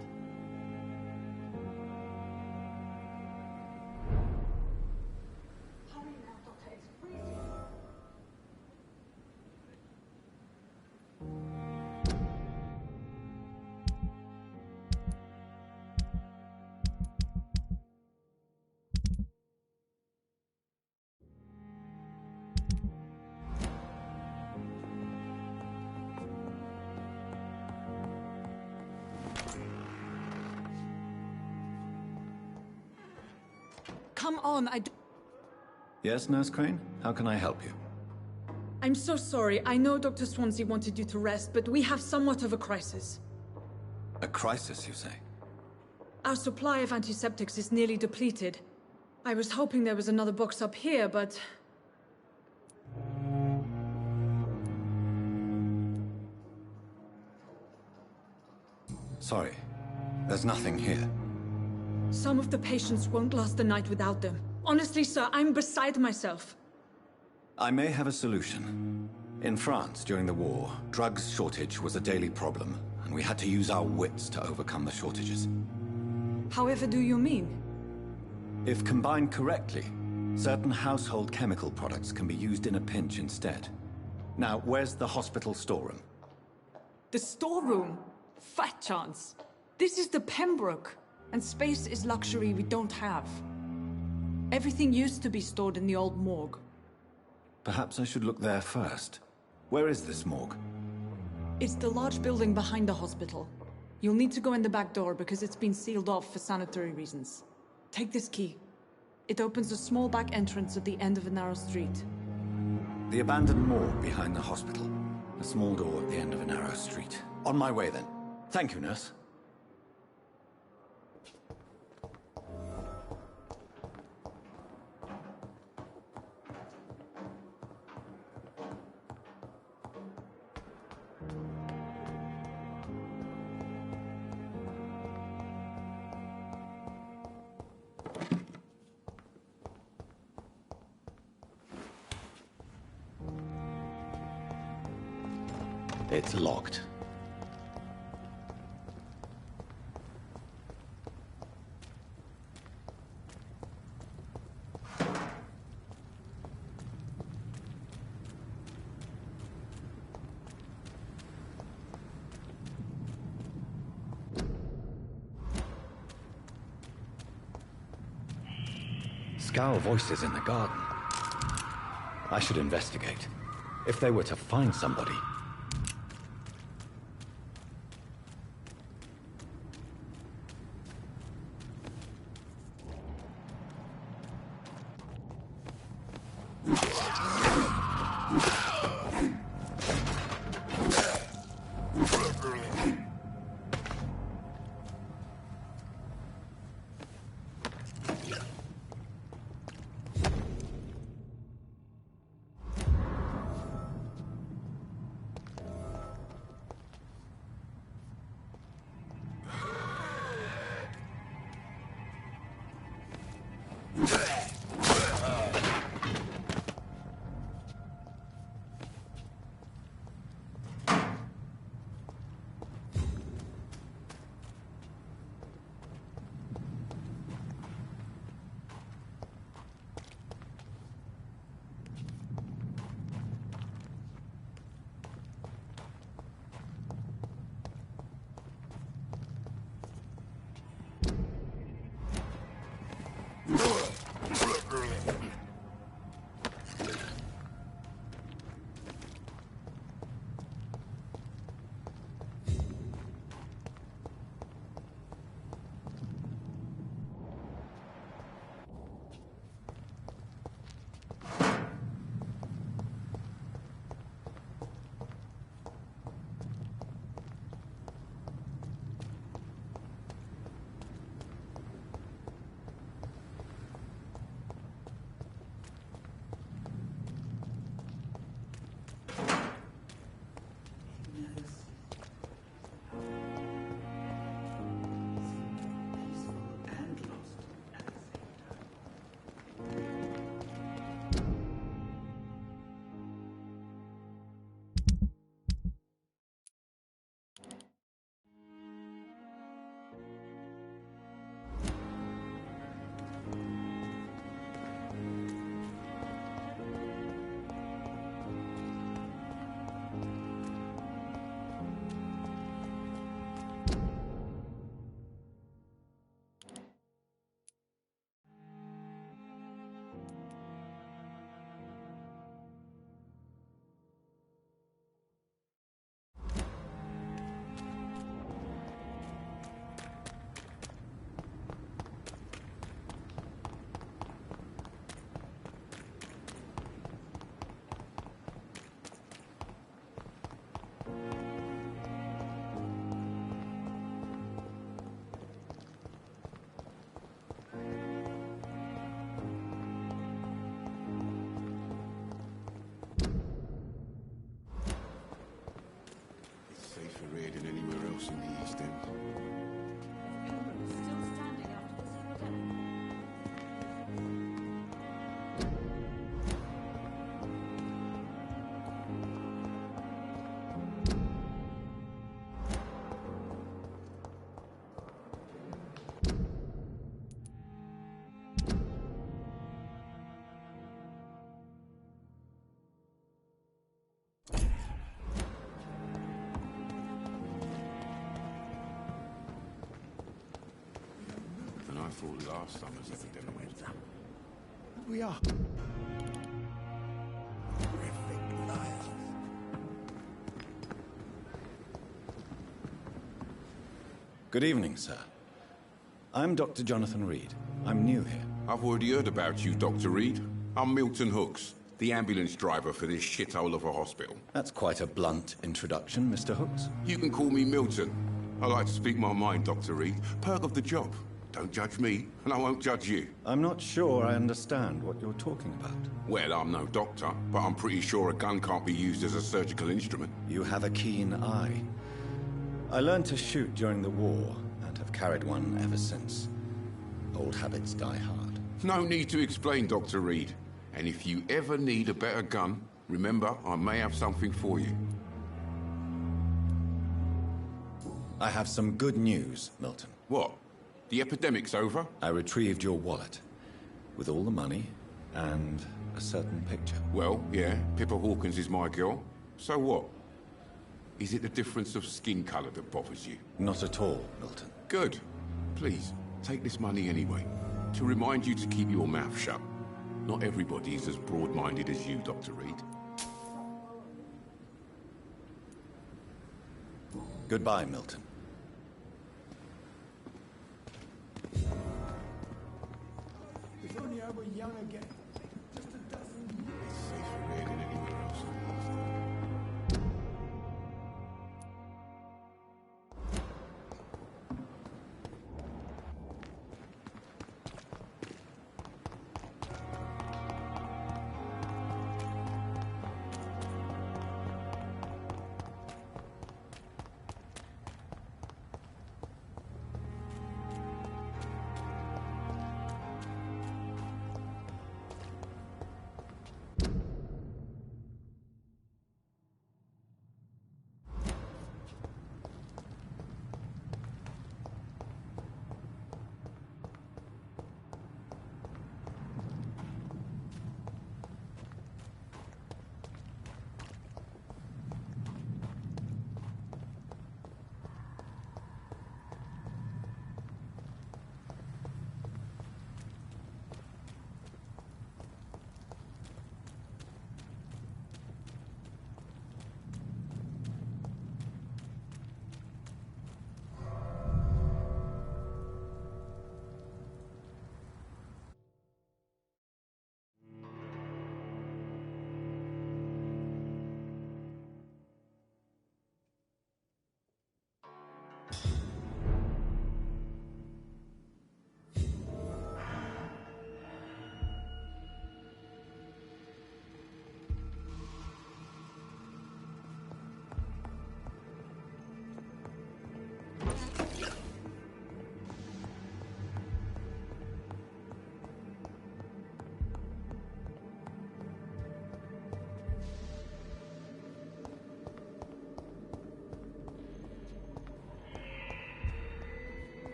Come on, Yes, Nurse Crane? How can I help you? I'm so sorry. I know Dr. Swansea wanted you to rest, but we have somewhat of a crisis. A crisis, you say? Our supply of antiseptics is nearly depleted. I was hoping there was another box up here, but... Sorry. There's nothing here. Some of the patients won't last the night without them. Honestly, sir, I'm beside myself. I may have a solution. In France, during the war, drugs shortage was a daily problem, and we had to use our wits to overcome the shortages. However do you mean? If combined correctly, certain household chemical products can be used in a pinch instead. Now, where's the hospital storeroom? The storeroom? Fat chance. This is the Pembroke, and space is luxury we don't have. Everything used to be stored in the old morgue. Perhaps I should look there first. Where is this morgue? It's the large building behind the hospital. You'll need to go in the back door because it's been sealed off for sanitary reasons. Take this key. It opens a small back entrance at the end of a narrow street. The abandoned morgue behind the hospital. A small door at the end of a narrow street. On my way then. Thank you, nurse. It's locked. Scowl voices in the garden. I should investigate. If they were to find somebody... In the East End. Last summer's epidemic went down. We are. Horrific liars. Good evening, sir. I'm Dr. Jonathan Reed. I'm new here. I've already heard about you, Dr. Reed. I'm Milton Hooks, the ambulance driver for this shithole of a hospital. That's quite a blunt introduction, Mr. Hooks. You can call me Milton. I like to speak my mind, Dr. Reed. Perk of the job. Don't judge me, and I won't judge you. I'm not sure I understand what you're talking about. Well, I'm no doctor, but I'm pretty sure a gun can't be used as a surgical instrument. You have a keen eye. I learned to shoot during the war, and have carried one ever since. Old habits die hard. No need to explain, Dr. Reed. And if you ever need a better gun, remember, I may have something for you. I have some good news, Milton. What? The epidemic's over? I retrieved your wallet, with all the money, and a certain picture. Well, yeah, Pippa Hawkins is my girl. So what? Is it the difference of skin colour that bothers you? Not at all, Milton. Good. Please, take this money anyway. to remind you to keep your mouth shut. Not everybody's as broad-minded as you, Dr. Reed. Goodbye, Milton. If only I were young again. Just a dozen years. Safer here than anywhere else.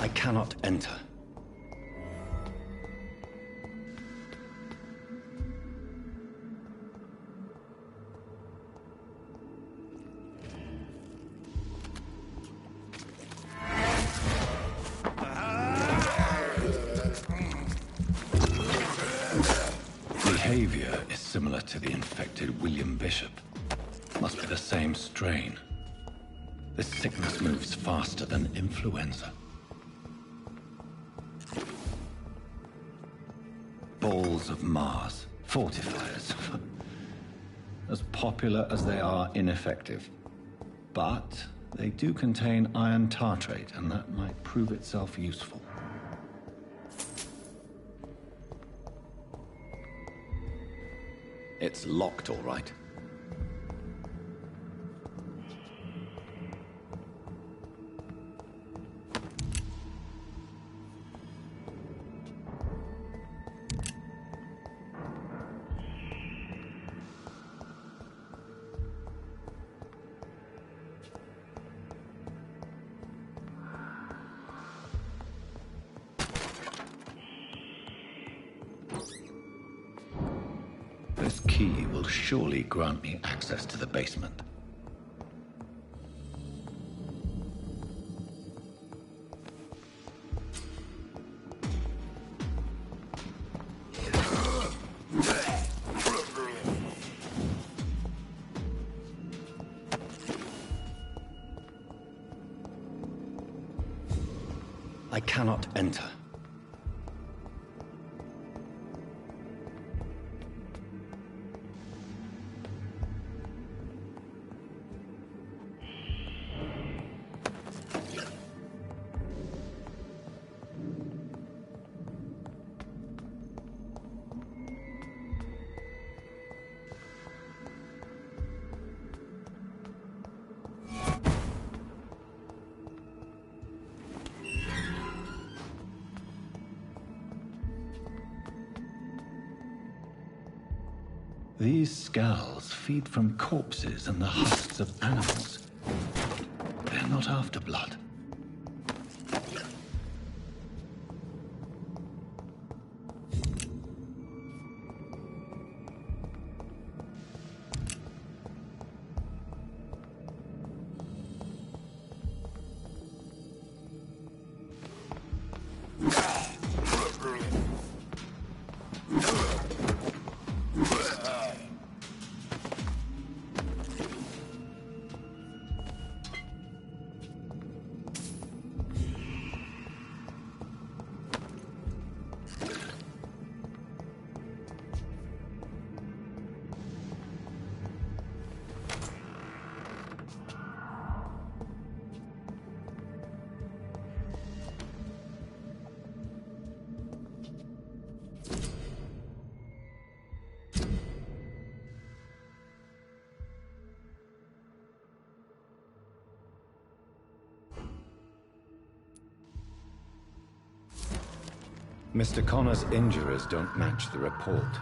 I cannot enter. Behavior is similar to the infected William Bishop. Must be the same strain. This sickness moves faster than influenza. Balls of Mars, fortifiers. As popular as they are ineffective. But they do contain iron tartrate, and that might prove itself useful. It's locked, all right. This key will surely grant me access to the basement. I cannot enter. These skulls feed from corpses and the husks of animals. They're not after blood. Mr. Connor's injurers don't match the report.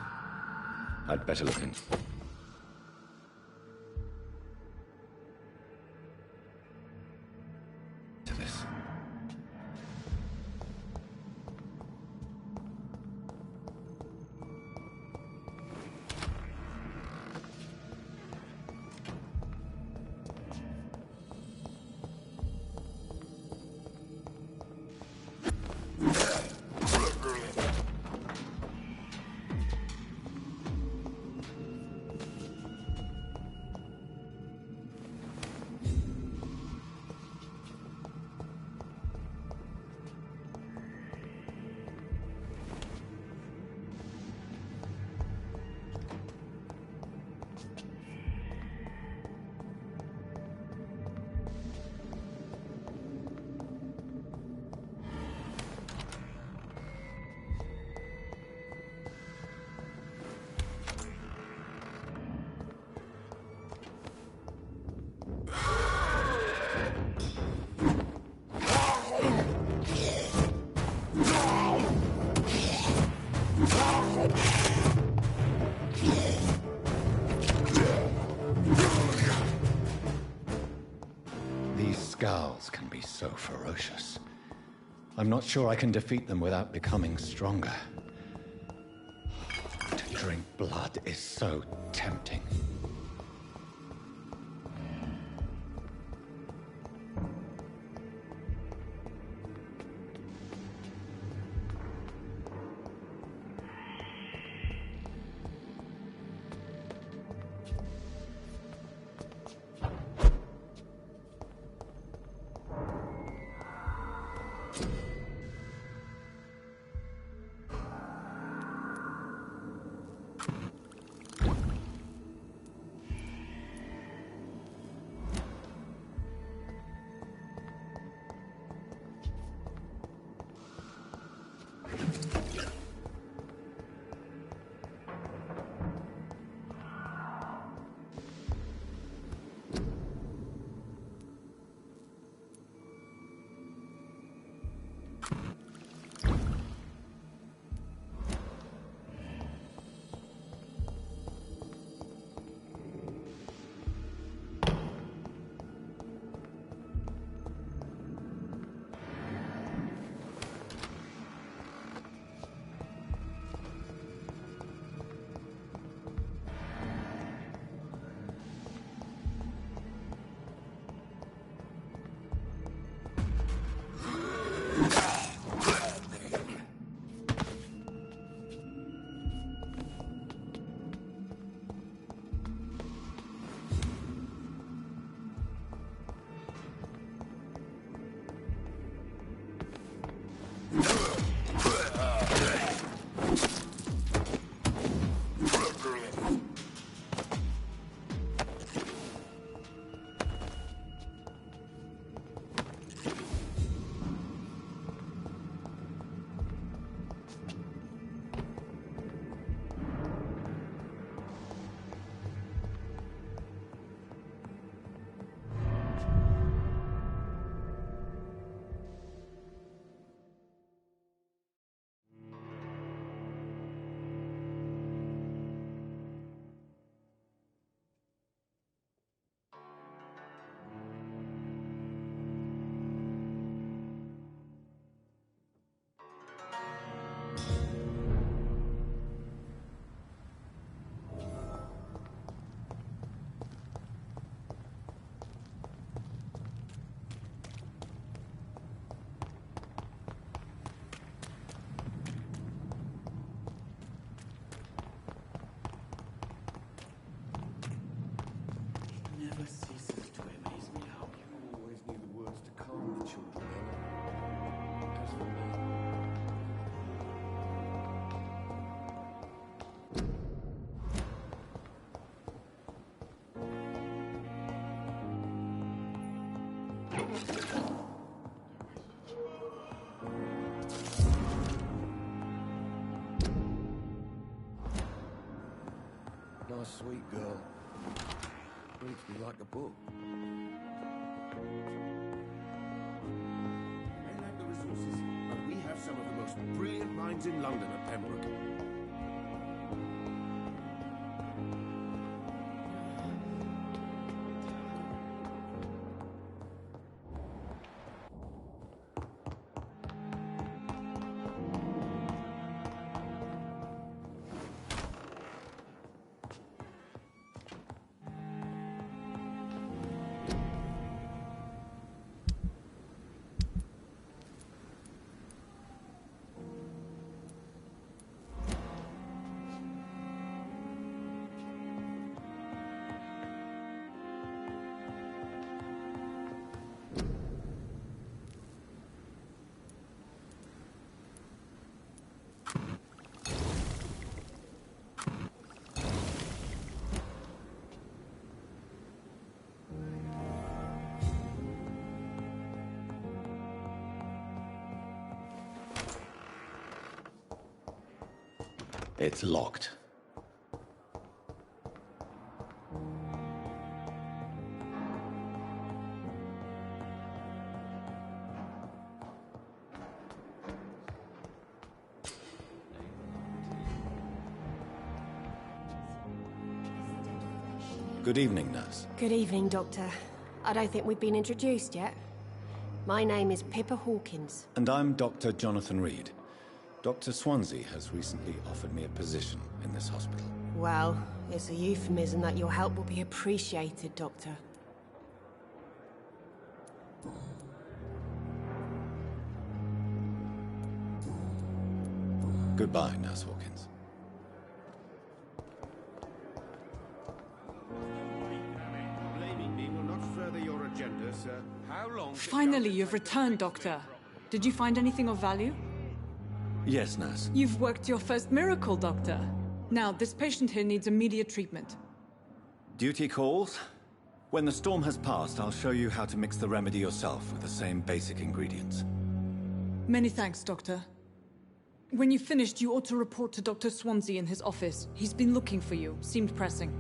I'd better look into this. These skulls can be so ferocious. I'm not sure I can defeat them without becoming stronger. To drink blood is so tempting. Nice, sweet girl. Reads me like a book. They lack the resources, but we have some of the most brilliant minds in London at Pembroke. It's locked. Good evening, nurse. Good evening, Doctor. I don't think we've been introduced yet. My name is Pippa Hawkins. And I'm Dr. Jonathan Reed. Dr. Swansea has recently offered me a position in this hospital. Well, it's a euphemism that your help will be appreciated, Doctor. Goodbye, Nurse Hawkins. Blaming me will not further your agenda, sir. How long? Finally, you've returned, Doctor. Did you find anything of value? Yes, nurse. You've worked your first miracle, Doctor. Now, this patient here needs immediate treatment. Duty calls. When the storm has passed, I'll show you how to mix the remedy yourself with the same basic ingredients. Many thanks, Doctor. When you've finished, you ought to report to Dr. Swansea in his office. He's been looking for you. Seemed pressing.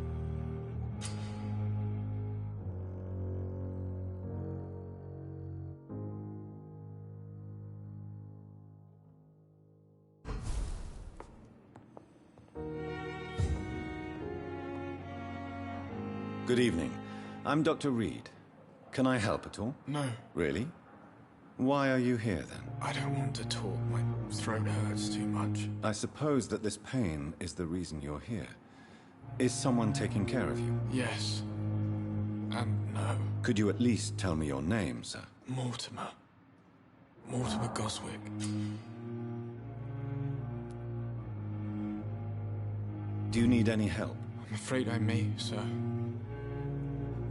Good evening. I'm Dr. Reed. Can I help at all? No. Really? Why are you here, then? I don't want to talk. My throat hurts too much. I suppose that this pain is the reason you're here. Is someone taking care of you? Yes. And no. Could you at least tell me your name, sir? Mortimer. Mortimer Goswick. Do you need any help? I'm afraid I may, sir.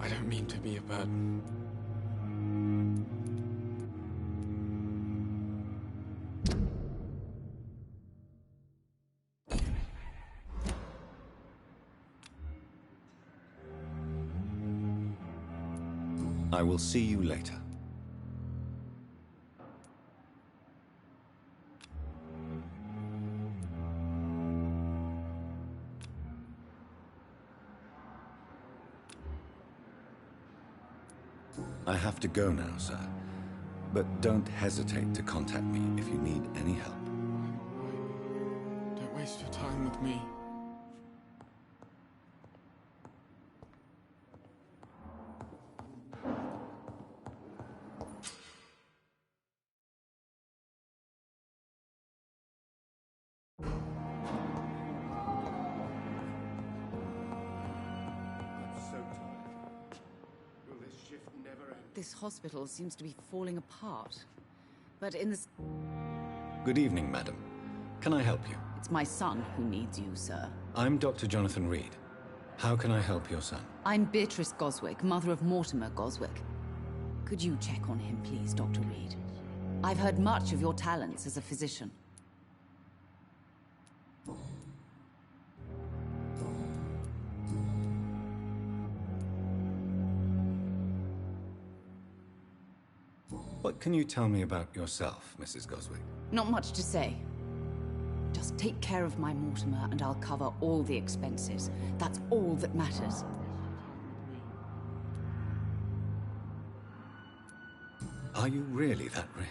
I don't mean to be a burden. I will see you later. I have to go now, sir. But don't hesitate to contact me if you need any help. Don't waste your time with me. This hospital seems to be falling apart. But in this... Good evening, madam. Can I help you? It's my son who needs you, sir. I'm Dr. Jonathan Reed. How can I help your son? I'm Beatrice Goswick, mother of Mortimer Goswick. Could you check on him, please, Dr. Reed? I've heard much of your talents as a physician. What can you tell me about yourself, Mrs. Goswick? Not much to say. Just take care of my Mortimer and I'll cover all the expenses. That's all that matters. Are you really that rich?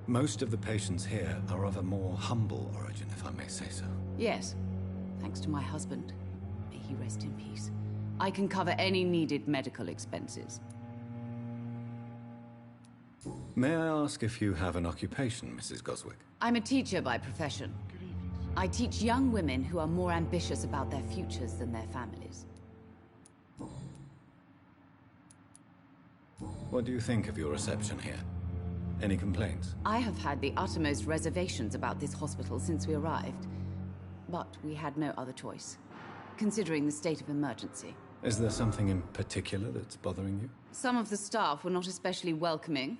Most of the patients here are of a more humble origin, if I may say so. Yes, thanks to my husband. May he rest in peace. I can cover any needed medical expenses. May I ask if you have an occupation, Mrs. Goswick? I'm a teacher by profession. I teach young women who are more ambitious about their futures than their families. What do you think of your reception here? Any complaints? I have had the uttermost reservations about this hospital since we arrived. But we had no other choice, considering the state of emergency. Is there something in particular that's bothering you? Some of the staff were not especially welcoming.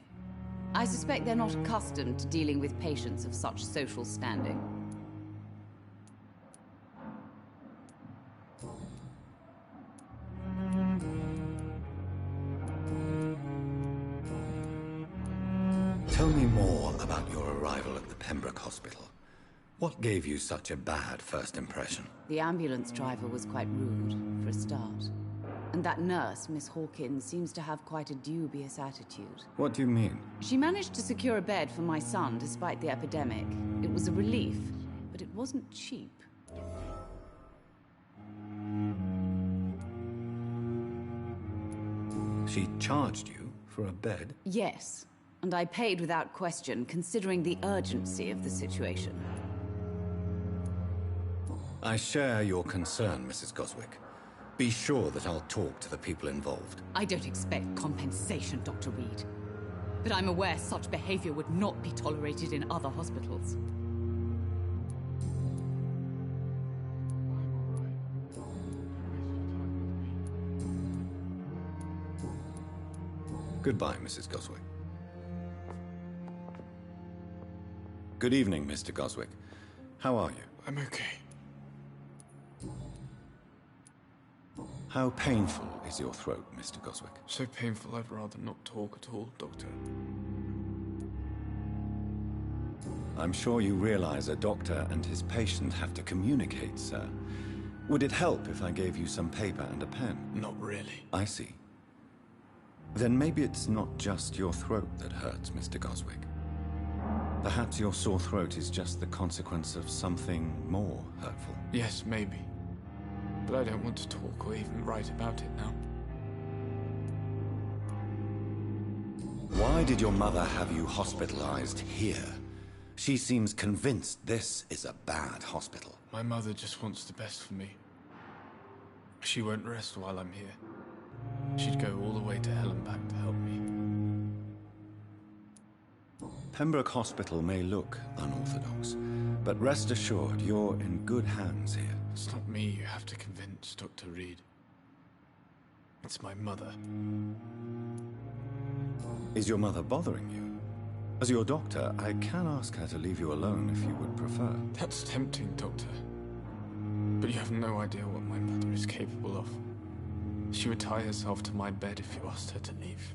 I suspect they're not accustomed to dealing with patients of such social standing. Tell me more about your arrival at the Pembroke Hospital. What gave you such a bad first impression? The ambulance driver was quite rude, for a start. And that nurse, Miss Hawkins, seems to have quite a dubious attitude. What do you mean? She managed to secure a bed for my son despite the epidemic. It was a relief, but it wasn't cheap. She charged you for a bed? Yes, and I paid without question, considering the urgency of the situation. I share your concern, Mrs. Goswick. Be sure that I'll talk to the people involved. I don't expect compensation, Dr. Reed. But I'm aware such behavior would not be tolerated in other hospitals. Goodbye, Mrs. Goswick. Good evening, Mr. Goswick. How are you? I'm okay. How painful is your throat, Mr. Goswick? So painful I'd rather not talk at all, Doctor. I'm sure you realize a doctor and his patient have to communicate, sir. Would it help if I gave you some paper and a pen? Not really. I see. Then maybe it's not just your throat that hurts, Mr. Goswick. Perhaps your sore throat is just the consequence of something more hurtful. Yes, maybe. But I don't want to talk or even write about it now. Why did your mother have you hospitalized here? She seems convinced this is a bad hospital. My mother just wants the best for me. She won't rest while I'm here. She'd go all the way to hell and back to help me. Pembroke Hospital may look unorthodox, but rest assured you're in good hands here. It's not me you have to convince, Dr. Reed. It's my mother. Is your mother bothering you? As your doctor, I can ask her to leave you alone if you would prefer. That's tempting, Doctor. But you have no idea what my mother is capable of. She would tie herself to my bed if you asked her to leave.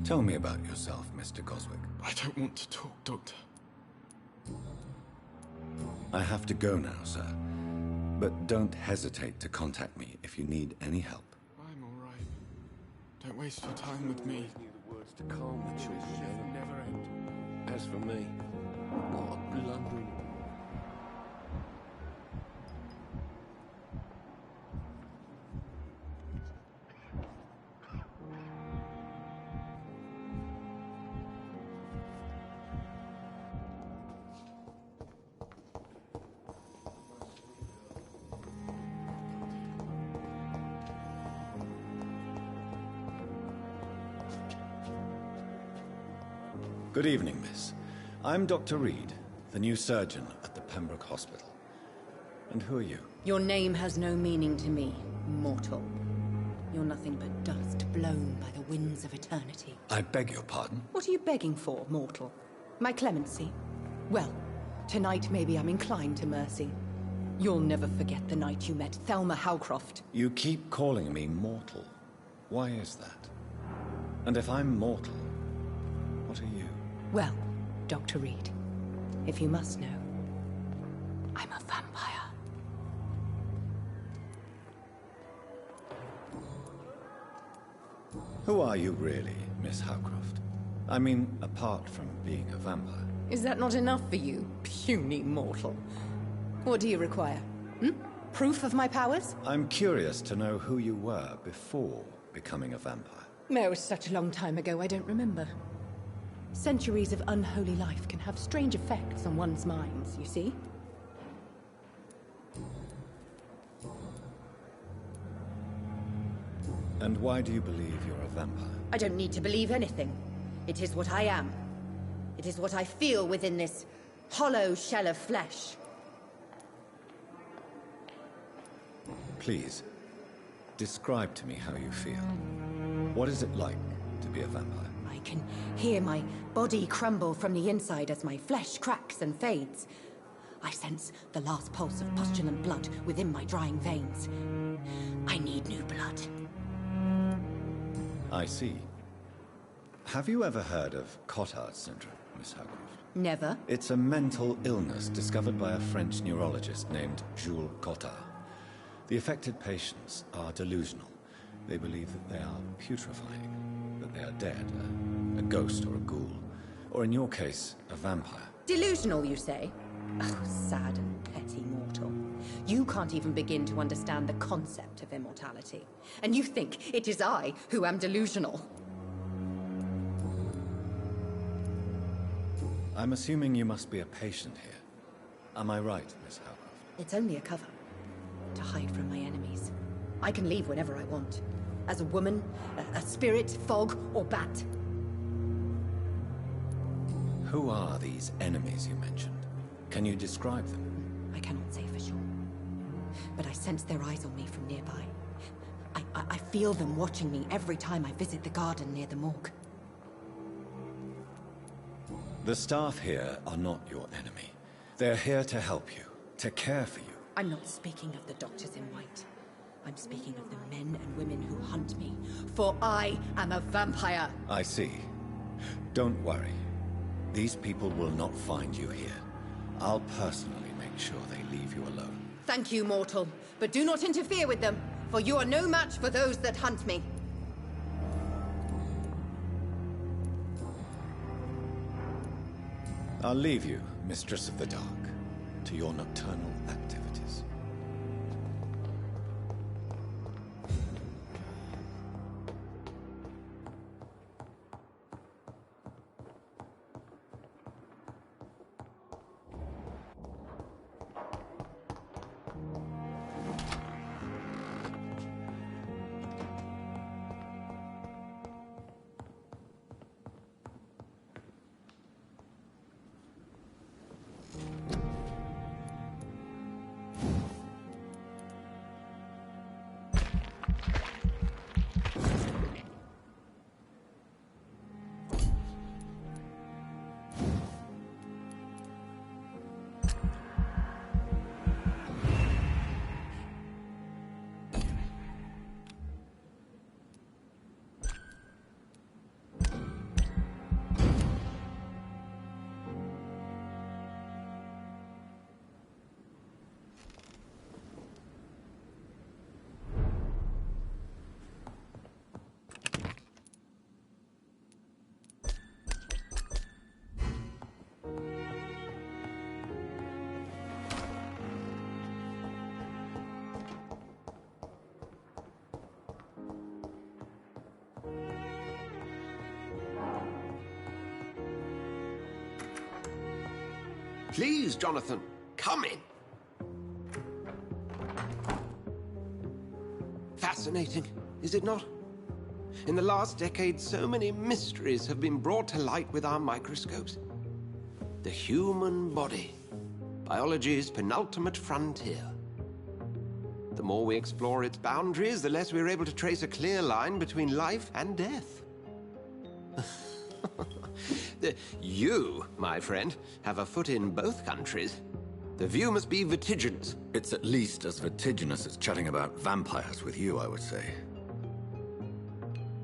Tell me about yourself, Mr. Goswick. I don't want to talk, Doctor. I have to go now, sir. But don't hesitate to contact me if you need any help. I'm all right. Don't waste your time with me. The words to calm the children never end. As for me, what a blundering. Good evening, miss. I'm Dr. Reed, the new surgeon at the Pembroke Hospital. And who are you? Your name has no meaning to me, mortal. You're nothing but dust blown by the winds of eternity. I beg your pardon? What are you begging for, mortal? My clemency? Well, tonight maybe I'm inclined to mercy. You'll never forget the night you met Thelma Howcroft. You keep calling me mortal. Why is that? And if I'm mortal, what are you? Well, Dr. Reed, if you must know, I'm a vampire. Who are you really, Miss Howcroft? I mean, apart from being a vampire. Is that not enough for you, puny mortal? What do you require? Proof of my powers? I'm curious to know who you were before becoming a vampire. No, it's such a long time ago, I don't remember. Centuries of unholy life can have strange effects on one's minds, you see? And why do you believe you're a vampire? I don't need to believe anything. It is what I am. It is what I feel within this hollow shell of flesh. Please, describe to me how you feel. What is it like to be a vampire? I can hear my body crumble from the inside as my flesh cracks and fades. I sense the last pulse of pustulant blood within my drying veins. I need new blood. I see. Have you ever heard of Cotard syndrome, Miss Howcroft? Never. It's a mental illness discovered by a French neurologist named Jules Cotard. The affected patients are delusional. They believe that they are putrefying, that they are dead, a ghost or a ghoul, or in your case, a vampire. Delusional, you say? Oh, sad and petty mortal. You can't even begin to understand the concept of immortality. And you think it is I who am delusional. I'm assuming you must be a patient here. Am I right, Miss Howcroft? It's only a cover. To hide from my enemies. I can leave whenever I want. As a woman, a spirit, fog, or bat. Who are these enemies you mentioned? Can you describe them? I cannot say for sure. But I sense their eyes on me from nearby. I feel them watching me every time I visit the garden near the morgue. The staff here are not your enemy. They're here to help you, to care for you. I'm not speaking of the doctors in white. I'm speaking of the men and women who hunt me. For I am a vampire. I see. Don't worry. These people will not find you here. I'll personally make sure they leave you alone. Thank you, mortal. But do not interfere with them, for you are no match for those that hunt me. I'll leave you, Mistress of the Dark, to your nocturnal activities. Please, Jonathan, come in. Fascinating, is it not? In the last decade, so many mysteries have been brought to light with our microscopes. The human body, biology's penultimate frontier. The more we explore its boundaries, the less we're able to trace a clear line between life and death. You, my friend, have a foot in both countries. The view must be vertiginous. It's at least as vertiginous as chatting about vampires with you, I would say.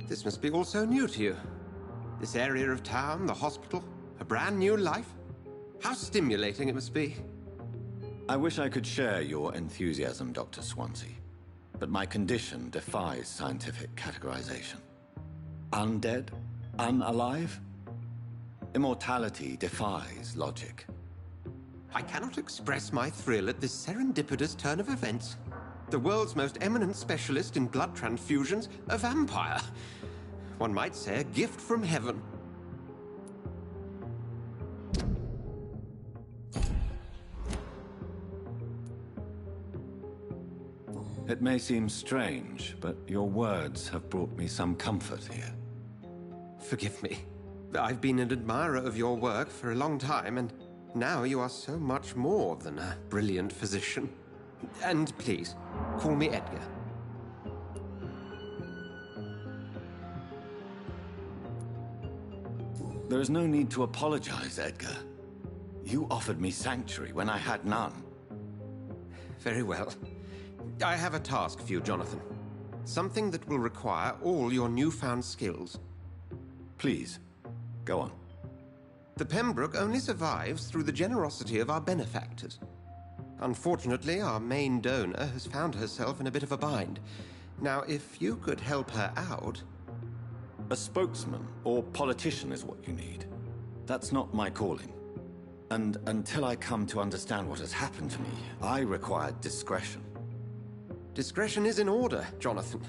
This must be all so new to you. This area of town, the hospital, a brand new life. How stimulating it must be. I wish I could share your enthusiasm, Dr. Swansea. But my condition defies scientific categorization. Undead? Unalive? Immortality defies logic. I cannot express my thrill at this serendipitous turn of events. The world's most eminent specialist in blood transfusions, a vampire. One might say a gift from heaven. It may seem strange, but your words have brought me some comfort here. Forgive me. I've been an admirer of your work for a long time, and now you are so much more than a brilliant physician. And please, call me Edgar. There is no need to apologize, Edgar. You offered me sanctuary when I had none. Very well. I have a task for you, Jonathan. Something that will require all your newfound skills. Please, go on. The Pembroke only survives through the generosity of our benefactors. Unfortunately, our main donor has found herself in a bit of a bind. Now, if you could help her out... A spokesman or politician is what you need. That's not my calling. And until I come to understand what has happened to me, I require discretion. Discretion is in order, Jonathan.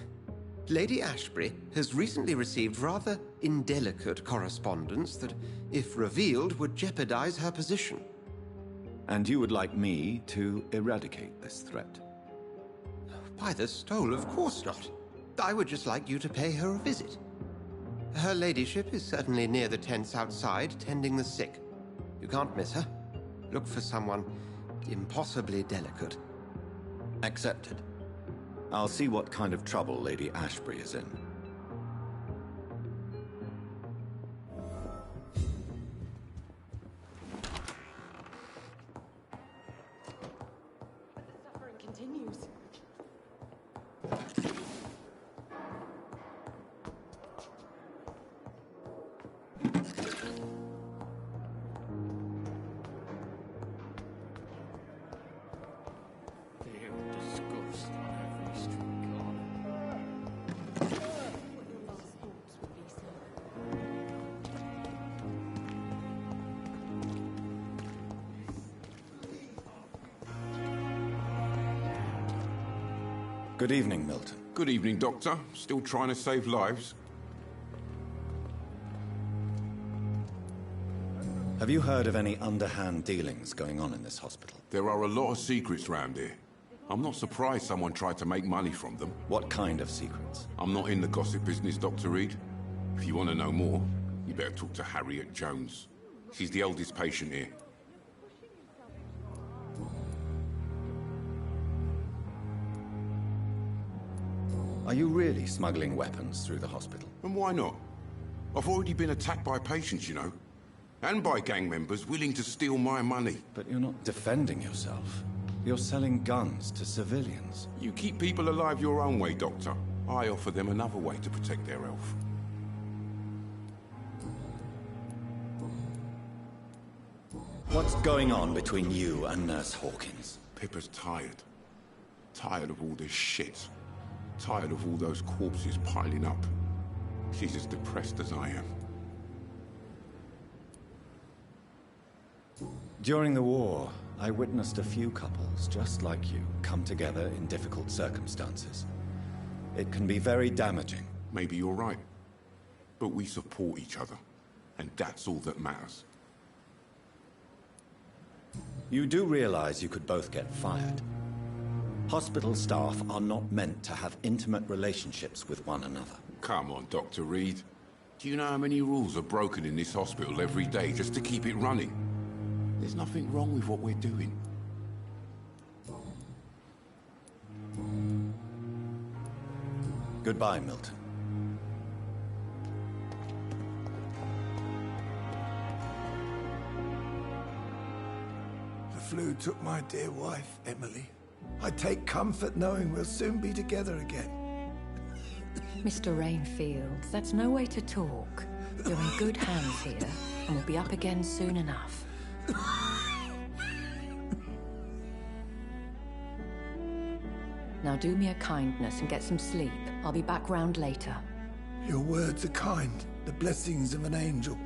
Lady Ashbury has recently received rather indelicate correspondence that, if revealed, would jeopardize her position. And you would like me to eradicate this threat? By the stole, of course not. I would just like you to pay her a visit. Her ladyship is certainly near the tents outside, tending the sick. You can't miss her. Look for someone impossibly delicate. Accepted. I'll see what kind of trouble Lady Ashbury is in. But the suffering continues. Good evening, Milton. Good evening, Doctor. Still trying to save lives? Have you heard of any underhand dealings going on in this hospital? There are a lot of secrets round here. I'm not surprised someone tried to make money from them. What kind of secrets? I'm not in the gossip business, Dr. Reed. If you want to know more, you better talk to Harriet Jones. She's the oldest patient here. Are you really smuggling weapons through the hospital? And why not? I've already been attacked by patients, you know. And by gang members willing to steal my money. But you're not defending yourself. You're selling guns to civilians. You keep people alive your own way, Doctor. I offer them another way to protect their health. What's going on between you and Nurse Hawkins? Pippa's tired. Tired of all this shit. Tired of all those corpses piling up. She's as depressed as I am. During the war, I witnessed a few couples just like you come together in difficult circumstances. It can be very damaging. Maybe you're right. But we support each other. And that's all that matters. You do realize you could both get fired. Hospital staff are not meant to have intimate relationships with one another. Come on, Dr. Reed. Do you know how many rules are broken in this hospital every day just to keep it running? There's nothing wrong with what we're doing. Goodbye, Milton. The flu took my dear wife, Emily. I take comfort knowing we'll soon be together again. Mr. Rainfield, that's no way to talk. You're in good hands here, and we'll be up again soon enough. Now do me a kindness and get some sleep. I'll be back round later. Your words are kind, the blessings of an angel.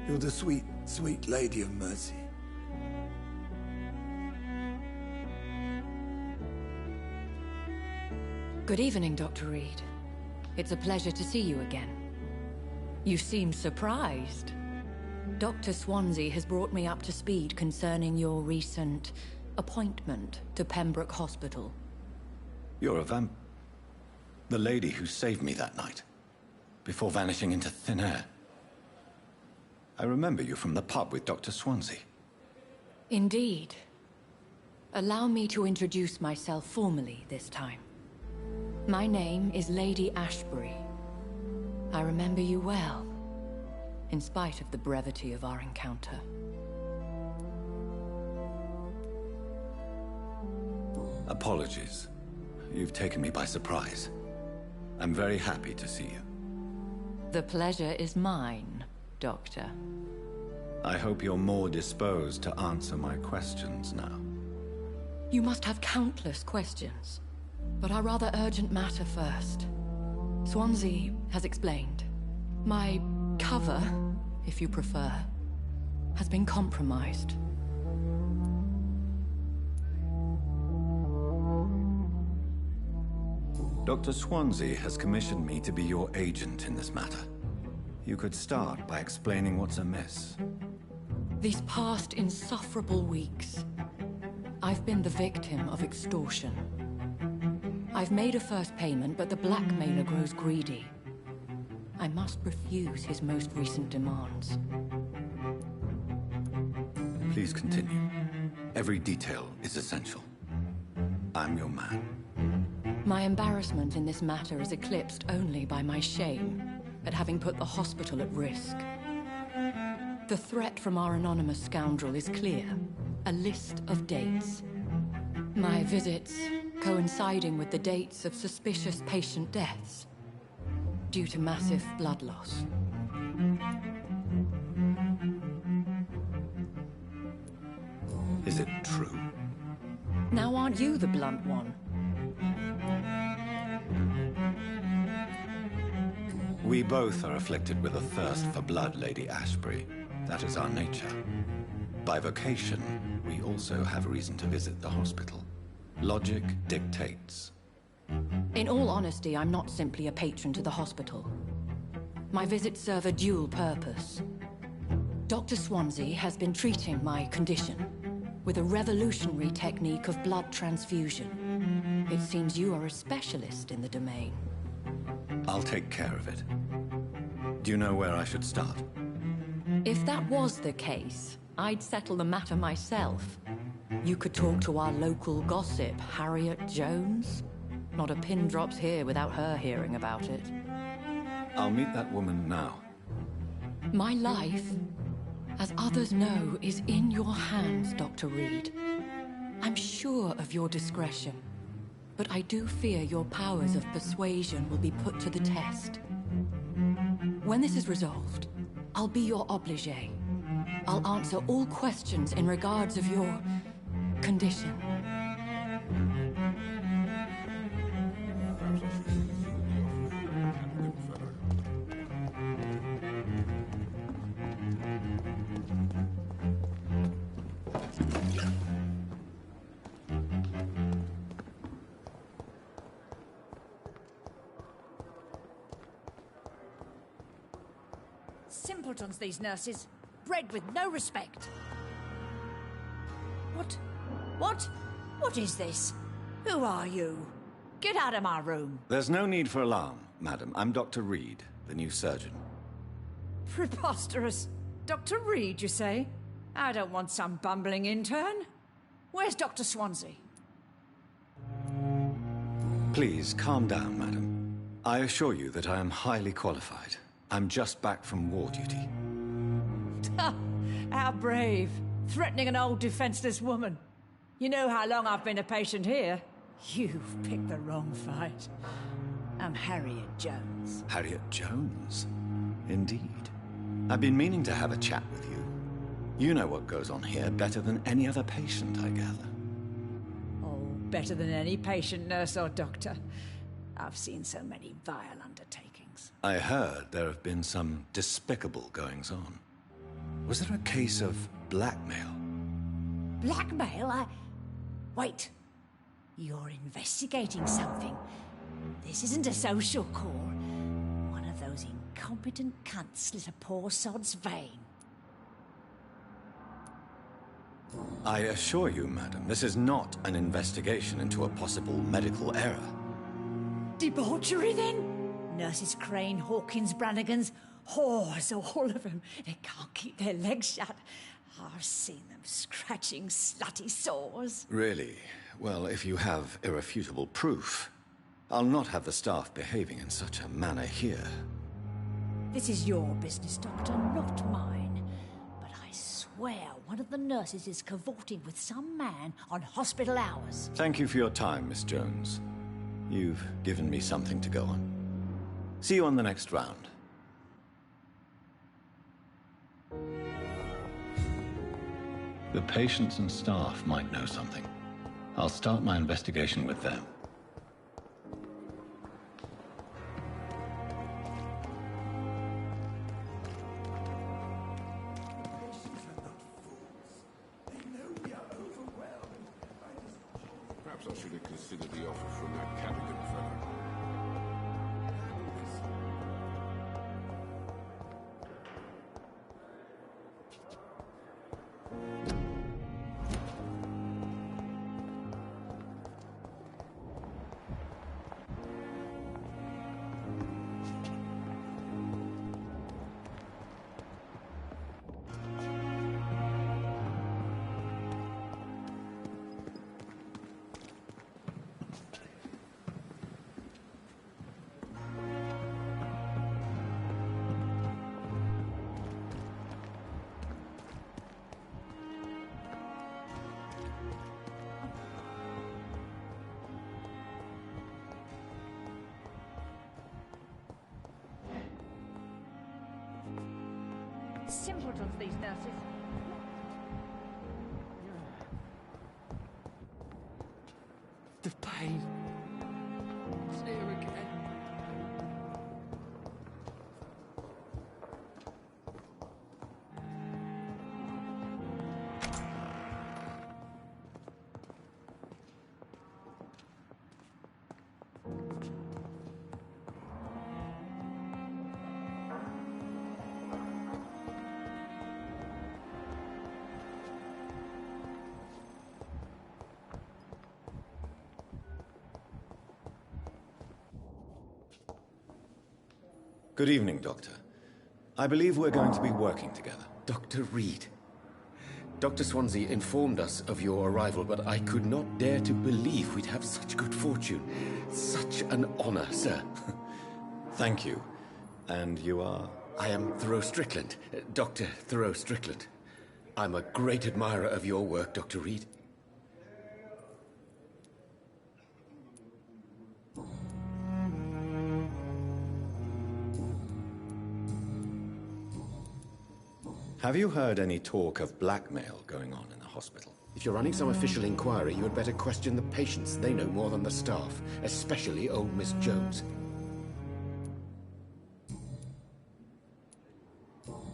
You're the sweet, sweet Lady of Mercy. Good evening, Dr. Reed. It's a pleasure to see you again. You seem surprised. Dr. Swansea has brought me up to speed concerning your recent appointment to Pembroke Hospital. You're a the lady who saved me that night, before vanishing into thin air. I remember you from the pub with Dr. Swansea. Indeed. Allow me to introduce myself formally this time. My name is Lady Ashbury. I remember you well, in spite of the brevity of our encounter. Apologies. You've taken me by surprise. I'm very happy to see you. The pleasure is mine, Doctor. I hope you're more disposed to answer my questions now. You must have countless questions, but our rather urgent matter first. Swansea has explained. My cover, if you prefer, has been compromised. Dr. Swansea has commissioned me to be your agent in this matter. You could start by explaining what's amiss. These past insufferable weeks, I've been the victim of extortion. I've made a first payment, but the blackmailer grows greedy. I must refuse his most recent demands. Please continue. Every detail is essential. I'm your man. My embarrassment in this matter is eclipsed only by my shame at having put the hospital at risk. The threat from our anonymous scoundrel is clear. A list of dates. My visits coinciding with the dates of suspicious patient deaths due to massive blood loss. Is it true? Now aren't you the blunt one? We both are afflicted with a thirst for blood, Lady Ashbury. That is our nature. By vocation, we also have reason to visit the hospital. Logic dictates. In all honesty, I'm not simply a patron to the hospital. My visits serve a dual purpose. Dr. Swansea has been treating my condition with a revolutionary technique of blood transfusion. It seems you are a specialist in the domain. I'll take care of it. Do you know where I should start? If that was the case, I'd settle the matter myself. You could talk to our local gossip, Harriet Jones. Not a pin drops here without her hearing about it. I'll meet that woman now. My life, as others know, is in your hands, Dr. Reed. I'm sure of your discretion, but I do fear your powers of persuasion will be put to the test. When this is resolved, I'll be your obligé. I'll answer all questions in regards of your condition. Simpletons, these nurses. Bred with no respect. What is this? Who are you? Get out of my room. There's no need for alarm, madam. I'm Dr. Reed, the new surgeon. Preposterous. Dr. Reed, you say? I don't want some bumbling intern. Where's Dr. Swansea? Please, calm down, madam. I assure you that I am highly qualified. I'm just back from war duty. How brave. Threatening an old defenseless woman. You know how long I've been a patient here? You've picked the wrong fight. I'm Harriet Jones. Harriet Jones? Indeed. I've been meaning to have a chat with you. You know what goes on here better than any other patient, I gather. Oh, better than any patient, nurse or doctor. I've seen so many vile undertakings. I heard there have been some despicable goings-on. Was there a case of blackmail? Blackmail? Wait. You're investigating something. This isn't a social call. One of those incompetent cunts slit a poor sod's vein. I assure you, madam, this is not an investigation into a possible medical error. Debauchery, then? Nurses Crane, Hawkins, Brannigans, whores, all of them. They can't keep their legs shut. I've seen them scratching slutty sores. Really? Well, if you have irrefutable proof, I'll not have the staff behaving in such a manner here. This is your business, Doctor, not mine. But I swear one of the nurses is cavorting with some man on hospital hours. Thank you for your time, Miss Jones. You've given me something to go on. See you on the next round. The patients and staff might know something. I'll start my investigation with them. Perhaps I should have considered the offer from that Cadogan fellow. Simpletons, these nurses. The pain. It's here again. Good evening, Doctor. I believe we're going to be working together. Dr. Reed. Dr. Swansea informed us of your arrival, but I could not dare to believe we'd have such good fortune. Such an honor, sir. Thank you. And you are? I am Thoreau Strickland, Dr. Thoreau Strickland. I'm a great admirer of your work, Dr. Reed. Have you heard any talk of blackmail going on in the hospital? If you're running some official inquiry, you had better question the patients. They know more than the staff, especially old Miss Jones.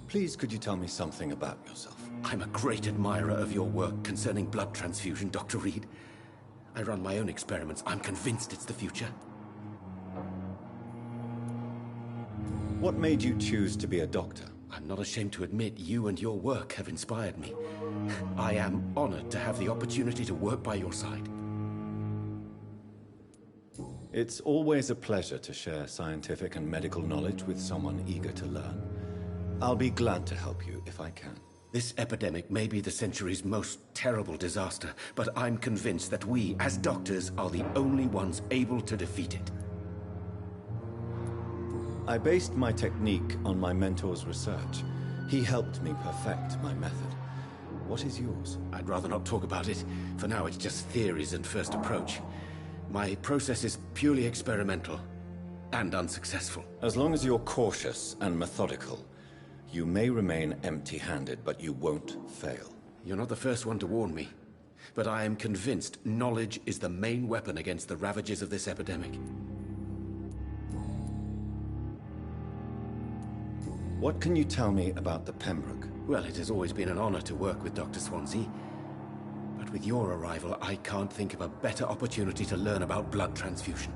Please, could you tell me something about yourself? I'm a great admirer of your work concerning blood transfusion, Dr. Reed. I run my own experiments. I'm convinced it's the future. What made you choose to be a doctor? I'm not ashamed to admit you and your work have inspired me. I am honored to have the opportunity to work by your side. It's always a pleasure to share scientific and medical knowledge with someone eager to learn. I'll be glad to help you if I can. This epidemic may be the century's most terrible disaster, but I'm convinced that we, as doctors, are the only ones able to defeat it. I based my technique on my mentor's research. He helped me perfect my method. What is yours? I'd rather not talk about it. For now, it's just theories and first approach. My process is purely experimental and unsuccessful. As long as you're cautious and methodical, you may remain empty-handed, but you won't fail. You're not the first one to warn me, but I am convinced knowledge is the main weapon against the ravages of this epidemic. What can you tell me about the Pembroke? Well, it has always been an honor to work with Dr. Swansea. But with your arrival, I can't think of a better opportunity to learn about blood transfusion.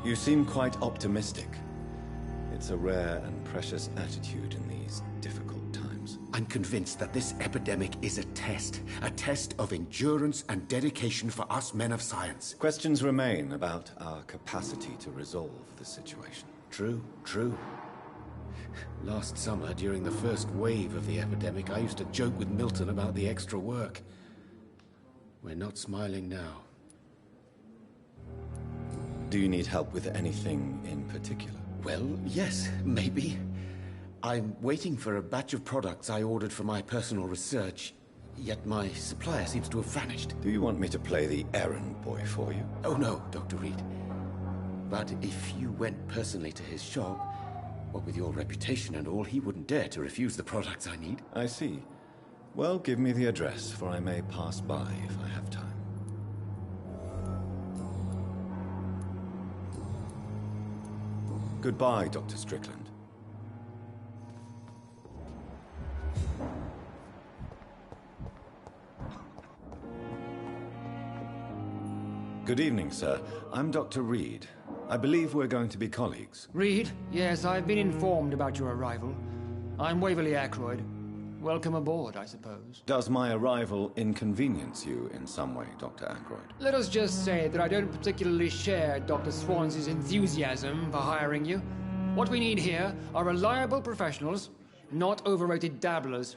You seem quite optimistic. It's a rare and precious attitude in these difficult times. I'm convinced that this epidemic is a test of endurance and dedication for us men of science. Questions remain about our capacity to resolve the situation. True. Last summer, during the first wave of the epidemic, I used to joke with Milton about the extra work. We're not smiling now. Do you need help with anything in particular? Well, yes, maybe. I'm waiting for a batch of products I ordered for my personal research, yet my supplier seems to have vanished. Do you want me to play the errand boy for you? Oh no, Dr. Reed. But if you went personally to his shop, what with your reputation and all, he wouldn't dare to refuse the products I need. I see. Well, give me the address, for I may pass by if I have time. Goodbye, Dr. Strickland. Good evening, sir. I'm Dr. Reed. I believe we're going to be colleagues. Reed? Yes, I've been informed about your arrival. I'm Waverly Ackroyd. Welcome aboard, I suppose. Does my arrival inconvenience you in some way, Dr. Ackroyd? Let us just say that I don't particularly share Dr. Swansea's enthusiasm for hiring you. What we need here are reliable professionals, not overrated dabblers.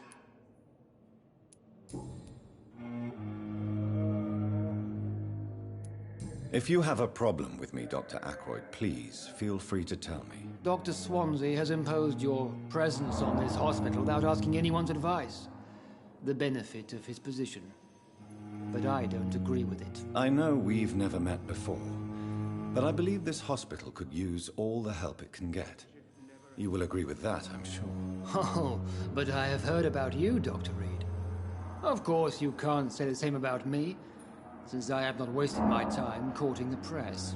If you have a problem with me, Dr. Ackroyd, please feel free to tell me. Dr. Swansea has imposed your presence on this hospital without asking anyone's advice. The benefit of his position. But I don't agree with it. I know we've never met before, but I believe this hospital could use all the help it can get. You will agree with that, I'm sure. Oh, but I have heard about you, Dr. Reed. Of course, you can't say the same about me, since I have not wasted my time courting the press.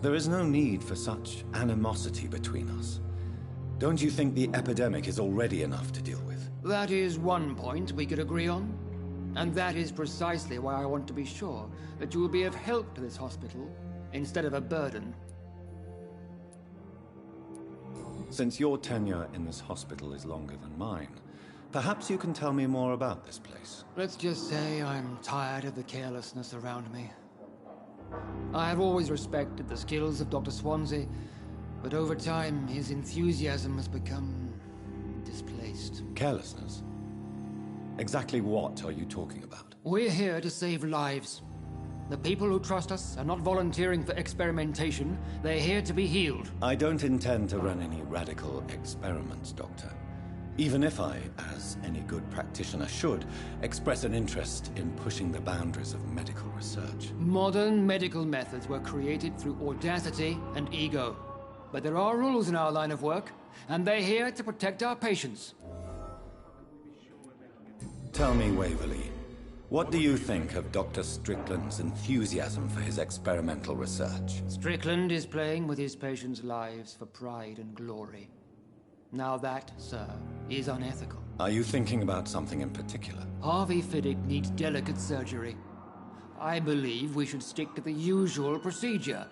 There is no need for such animosity between us. Don't you think the epidemic is already enough to deal with? That is one point we could agree on. And that is precisely why I want to be sure that you will be of help to this hospital, instead of a burden. Since your tenure in this hospital is longer than mine, perhaps you can tell me more about this place. Let's just say I'm tired of the carelessness around me. I have always respected the skills of Dr. Swansea, but over time his enthusiasm has become displaced. Carelessness? Exactly what are you talking about? We're here to save lives. The people who trust us are not volunteering for experimentation. They're here to be healed. I don't intend to run any radical experiments, Doctor. Even if I, as any good practitioner should, express an interest in pushing the boundaries of medical research. Modern medical methods were created through audacity and ego. But there are rules in our line of work, and they're here to protect our patients. Tell me, Waverly, what do you think of Dr. Strickland's enthusiasm for his experimental research? Strickland is playing with his patients' lives for pride and glory. Now that, sir, is unethical. Are you thinking about something in particular? Harvey Fiddick needs delicate surgery. I believe we should stick to the usual procedure,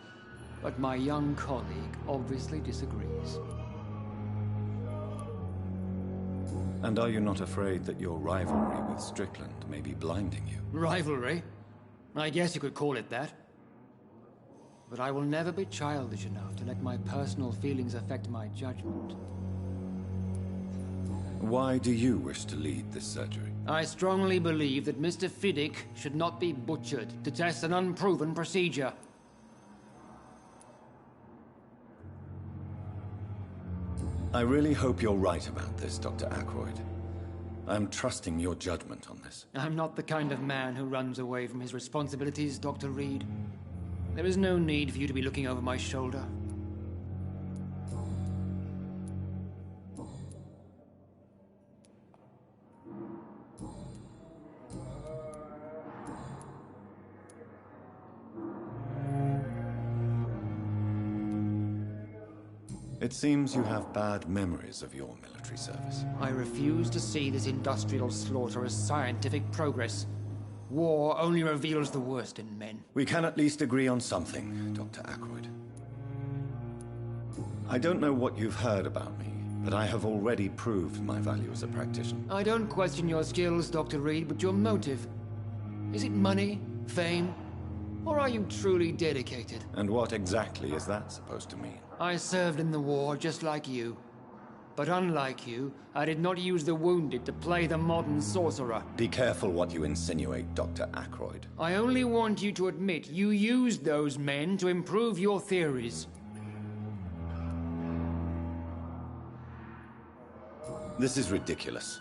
but my young colleague obviously disagrees. And are you not afraid that your rivalry with Strickland may be blinding you? Rivalry? I guess you could call it that. But I will never be childish enough to let my personal feelings affect my judgment. Why do you wish to lead this surgery? I strongly believe that Mr. Fiddick should not be butchered to test an unproven procedure. I really hope you're right about this, Dr. Ackroyd. I'm trusting your judgment on this. I'm not the kind of man who runs away from his responsibilities, Dr. Reed. There is no need for you to be looking over my shoulder. It seems you have bad memories of your military service. I refuse to see this industrial slaughter as scientific progress. War only reveals the worst in men. We can at least agree on something, Dr. Ackroyd. I don't know what you've heard about me, but I have already proved my value as a practitioner. I don't question your skills, Dr. Reed, but your motive. Is it money, fame, or are you truly dedicated? And what exactly is that supposed to mean? I served in the war just like you. But unlike you, I did not use the wounded to play the modern sorcerer. Be careful what you insinuate, Dr. Ackroyd. I only want you to admit you used those men to improve your theories. This is ridiculous.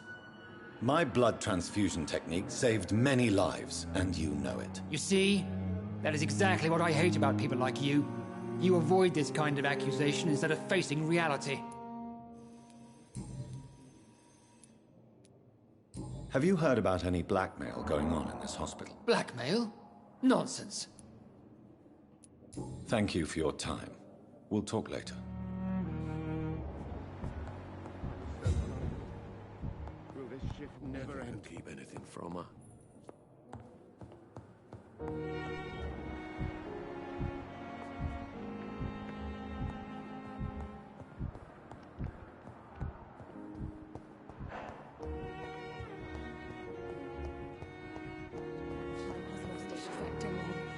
My blood transfusion technique saved many lives, and you know it. You see? That is exactly what I hate about people like you. You avoid this kind of accusation instead of facing reality. Have you heard about any blackmail going on in this hospital? Blackmail? Nonsense. Thank you for your time. We'll talk later. Will this shift never end? Keep anything from her.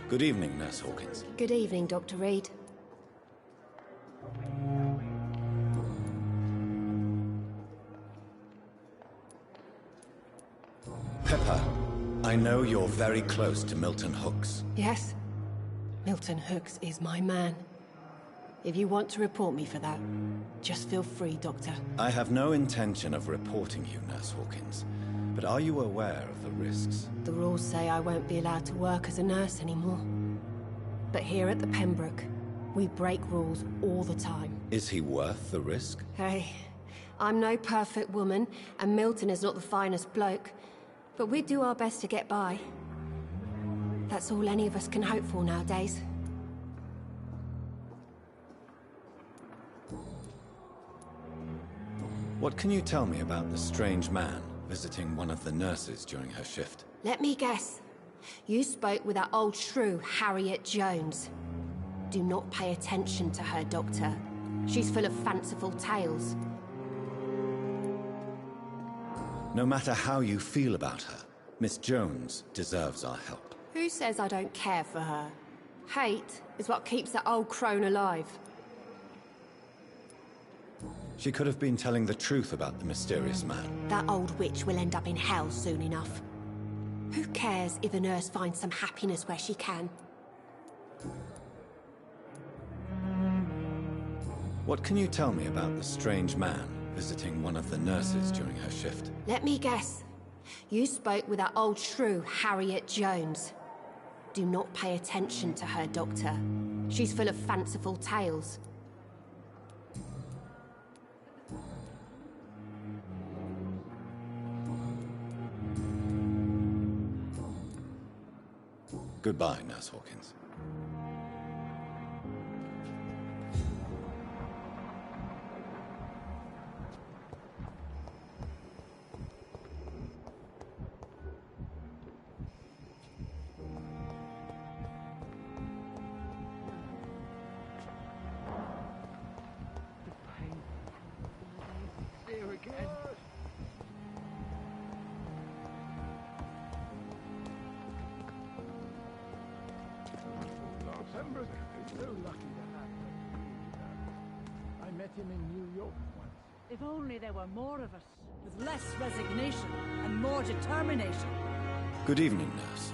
Good evening, Nurse Hawkins. Good evening, Dr. Reed. Pepper, I know you're very close to Milton Hooks. Yes? Milton Hooks is my man. If you want to report me for that, just feel free, Doctor. I have no intention of reporting you, Nurse Hawkins. But are you aware of the risks? The rules say I won't be allowed to work as a nurse anymore. But here at the Pembroke, we break rules all the time. Is he worth the risk? Hey, I'm no perfect woman, and Milton is not the finest bloke. But we do our best to get by. That's all any of us can hope for nowadays. What can you tell me about the strange man visiting one of the nurses during her shift? Let me guess. You spoke with that old shrew, Harriet Jones. Do not pay attention to her, Doctor. She's full of fanciful tales. No matter how you feel about her, Miss Jones deserves our help. Who says I don't care for her? Hate is what keeps that old crone alive. She could have been telling the truth about the mysterious man. That old witch will end up in hell soon enough. Who cares if a nurse finds some happiness where she can? What can you tell me about the strange man visiting one of the nurses during her shift? Let me guess. You spoke with that old shrew, Harriet Jones. Do not pay attention to her, Doctor. She's full of fanciful tales. Goodbye, Nurse Hawkins. Here again. Pembroke is so lucky to have him. I met him in New York once. If only there were more of us. with less resignation and more determination. Good evening, nurse.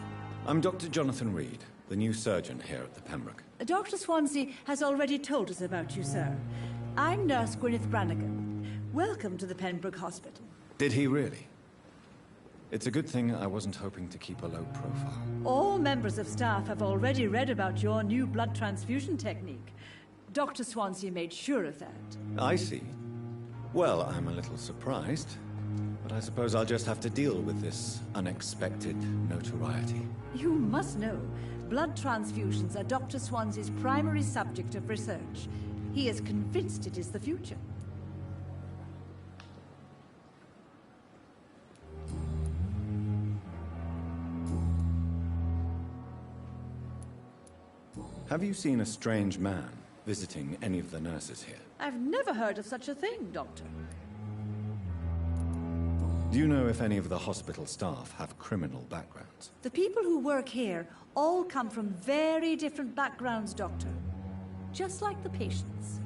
I'm Dr. Jonathan Reed, the new surgeon here at the Pembroke. Dr. Swansea has already told us about you, sir. I'm Nurse Gwyneth Brannigan. Welcome to the Pembroke Hospital. Did he really? It's a good thing I wasn't hoping to keep a low profile. All members of staff have already read about your new blood transfusion technique. Dr. Swansea made sure of that. I see. Well, I'm a little surprised, but I suppose I'll just have to deal with this unexpected notoriety. You must know, blood transfusions are Dr. Swansea's primary subject of research. He is convinced it is the future. Have you seen a strange man visiting any of the nurses here? I've never heard of such a thing, Doctor. Do you know if any of the hospital staff have criminal backgrounds? The people who work here all come from very different backgrounds, Doctor. Just like the patients.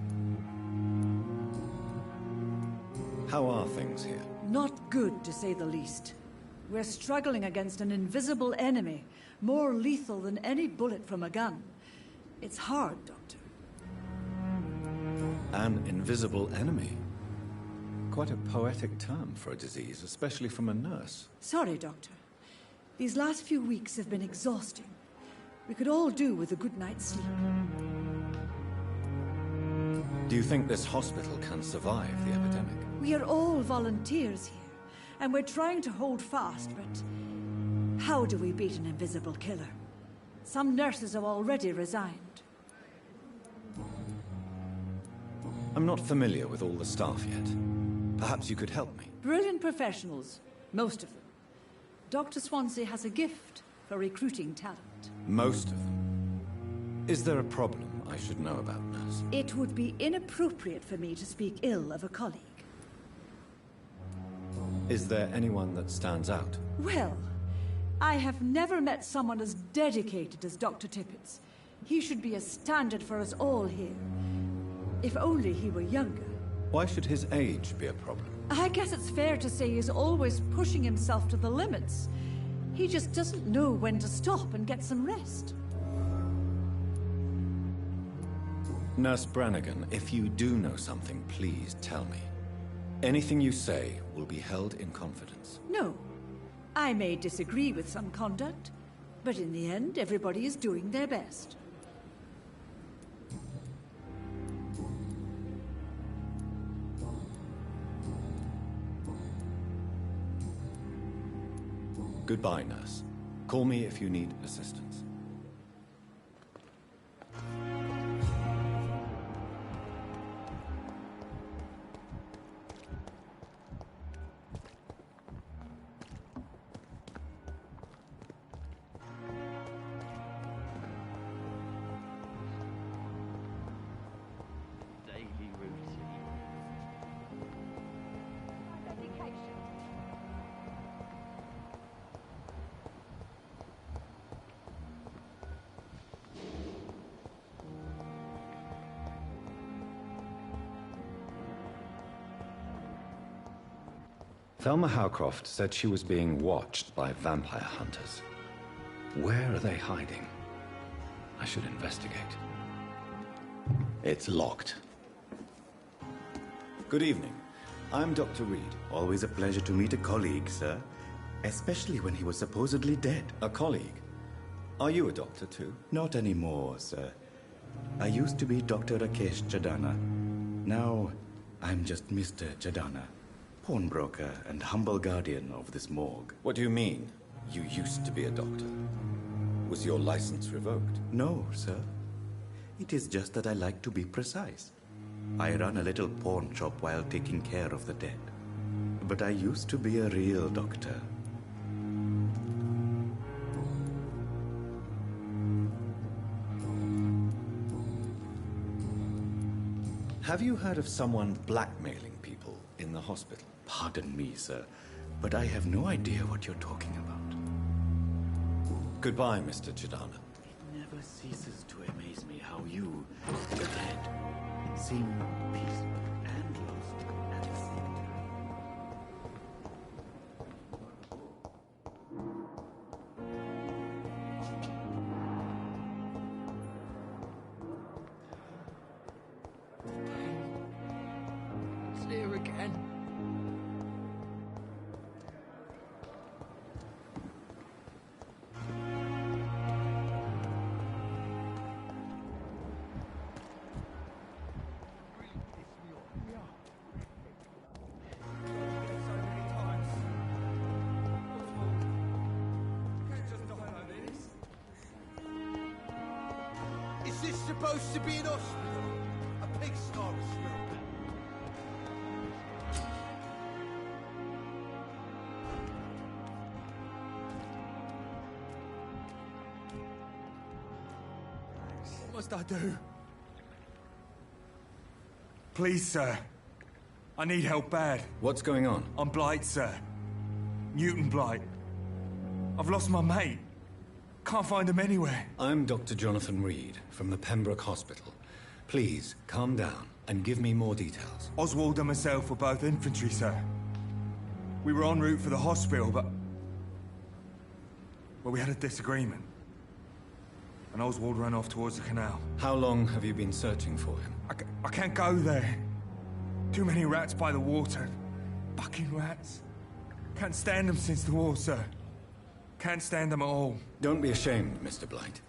How are things here? Not good, to say the least. We're struggling against an invisible enemy, more lethal than any bullet from a gun. It's hard, Doctor. An invisible enemy? Quite a poetic term for a disease, especially from a nurse. Sorry, Doctor. These last few weeks have been exhausting. We could all do with a good night's sleep. Do you think this hospital can survive the epidemic? We are all volunteers here, and we're trying to hold fast, but how do we beat an invisible killer? Some nurses have already resigned. I'm not familiar with all the staff yet. Perhaps you could help me. Brilliant professionals, most of them. Dr. Swansea has a gift for recruiting talent. Most of them? Is there a problem I should know about, nurse? It would be inappropriate for me to speak ill of a colleague. Is there anyone that stands out? Well, I have never met someone as dedicated as Dr. Tippett's. He should be a standard for us all here. If only he were younger. Why should his age be a problem? I guess it's fair to say he's always pushing himself to the limits. He just doesn't know when to stop and get some rest. Nurse Brannigan, if you do know something, please tell me. Anything you say will be held in confidence. No. I may disagree with some conduct, but in the end, everybody is doing their best. Goodbye, nurse. Call me if you need assistance. Thelma Howcroft said she was being watched by vampire hunters. Where are they hiding? I should investigate. It's locked. Good evening. I'm Dr. Reed. Always a pleasure to meet a colleague, sir. Especially when he was supposedly dead. A colleague? Are you a doctor too? Not anymore, sir. I used to be Dr. Rakesh Chadana. Now, I'm just Mr. Chadana. Pawnbroker and humble guardian of this morgue. What do you mean, you used to be a doctor? Was your license revoked? No, sir. It is just that I like to be precise. I run a little pawn shop while taking care of the dead. But I used to be a real doctor. Have you heard of someone blackmailing people in the hospital? Pardon me, sir, but I have no idea what you're talking about. Goodbye, Mr. Chidana. It never ceases to amaze me how you, the dead, seem peaceful and lost at the same time. this supposed to be an hospital? A pigsty or something? What must I do? Please, sir. I need help bad. What's going on? I'm Blight, sir. Newton Blight. I've lost my mate. Can't find him anywhere. I'm Dr. Jonathan Reed from the Pembroke Hospital. Please, calm down and give me more details. Oswald and myself were both infantry, sir. We were en route for the hospital, but... well, we had a disagreement. And Oswald ran off towards the canal. How long have you been searching for him? I can't go there. Too many rats by the water. Fucking rats. Can't stand them since the war, sir. Can't stand them at all. Don't be ashamed, Mr. Blight.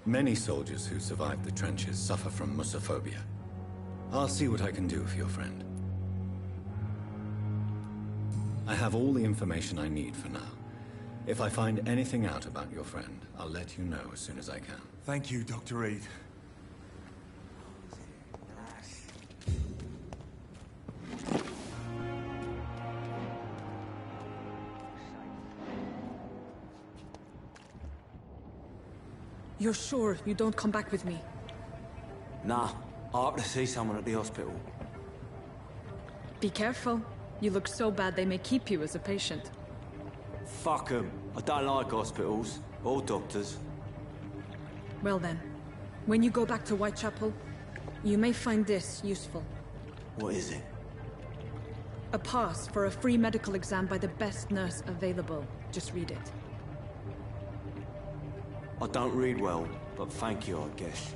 Many soldiers who survived the trenches suffer from musophobia. I'll see what I can do for your friend. I have all the information I need for now. If I find anything out about your friend, I'll let you know as soon as I can. Thank you, Dr. Reed. You're sure you don't come back with me? Nah, I have to see someone at the hospital. Be careful. You look so bad they may keep you as a patient. Fuck 'em. I don't like hospitals. Or doctors. Well then, when you go back to Whitechapel, you may find this useful. What is it? A pass for a free medical exam by the best nurse available. Just read it. I don't read well, but thank you, I guess.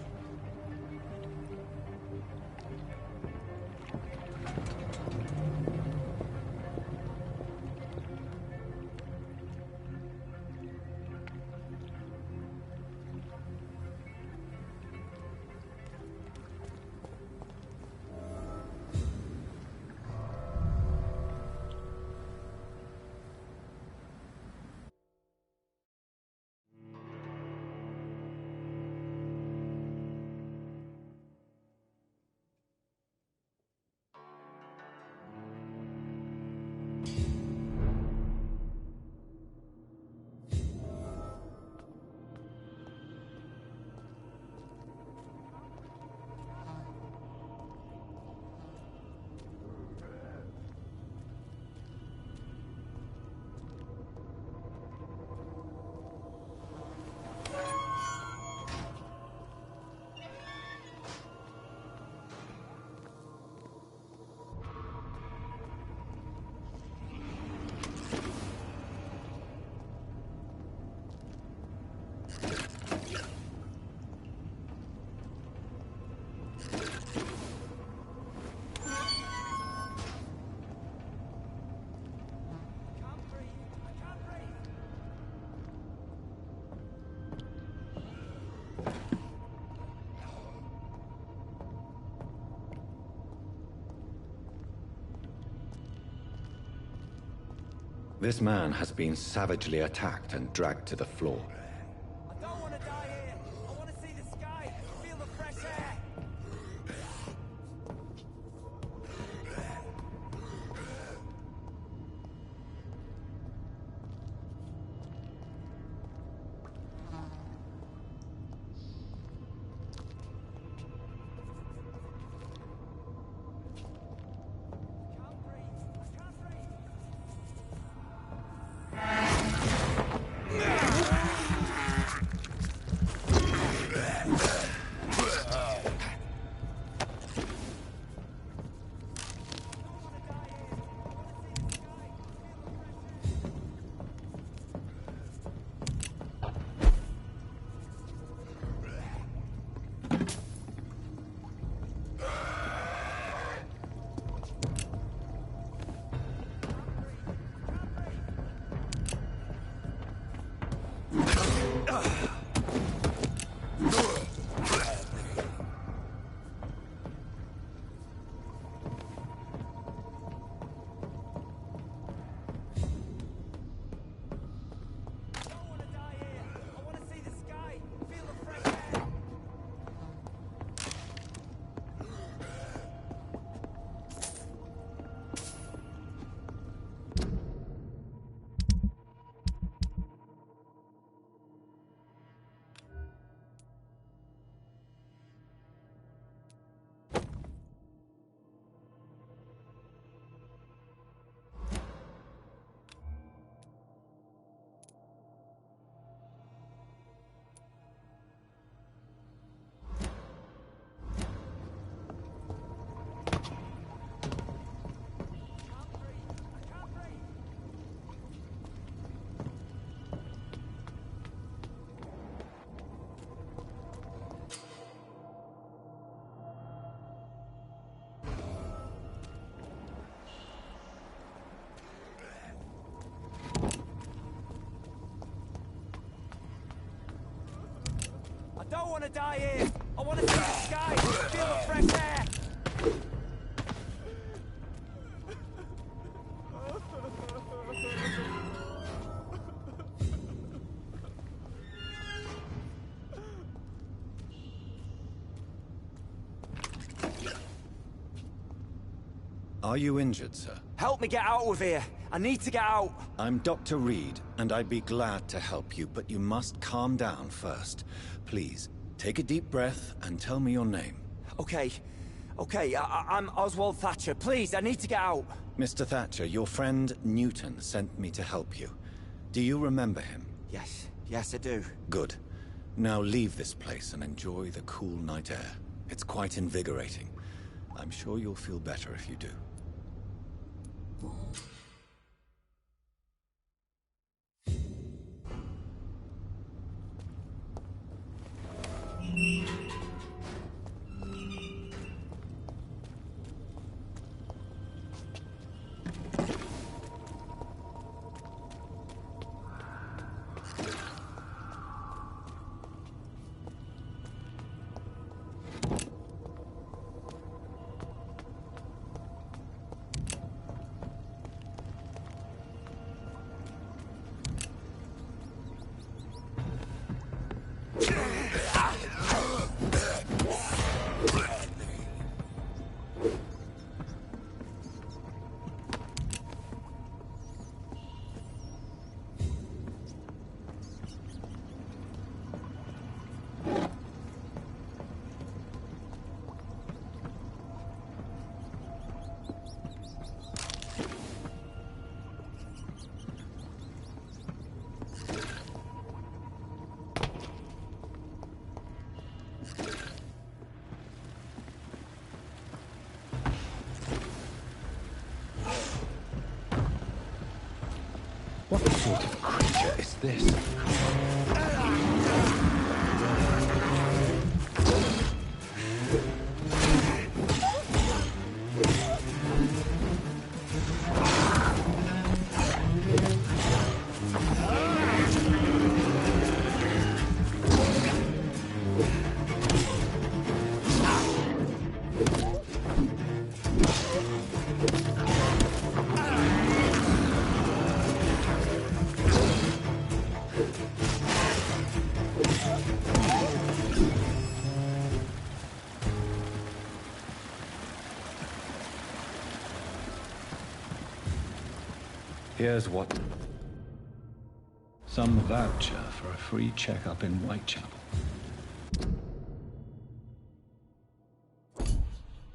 This man has been savagely attacked and dragged to the floor. I don't want to die here. I want to see the sky, feel the fresh air. want to die here. I want to see the sky, feel the fresh air. Are you injured, sir? Help me get out of here. I need to get out. I'm Dr. Reed, and I'd be glad to help you, but you must calm down first. Please, take a deep breath and tell me your name. Okay. I'm Oswald Thatcher. Please, I need to get out. Mr. Thatcher, your friend Newton sent me to help you. Do you remember him? Yes, I do. Good. Now leave this place and enjoy the cool night air. It's quite invigorating. I'm sure you'll feel better if you do. What sort of creature is this? Here's what... Some voucher for a free checkup in Whitechapel.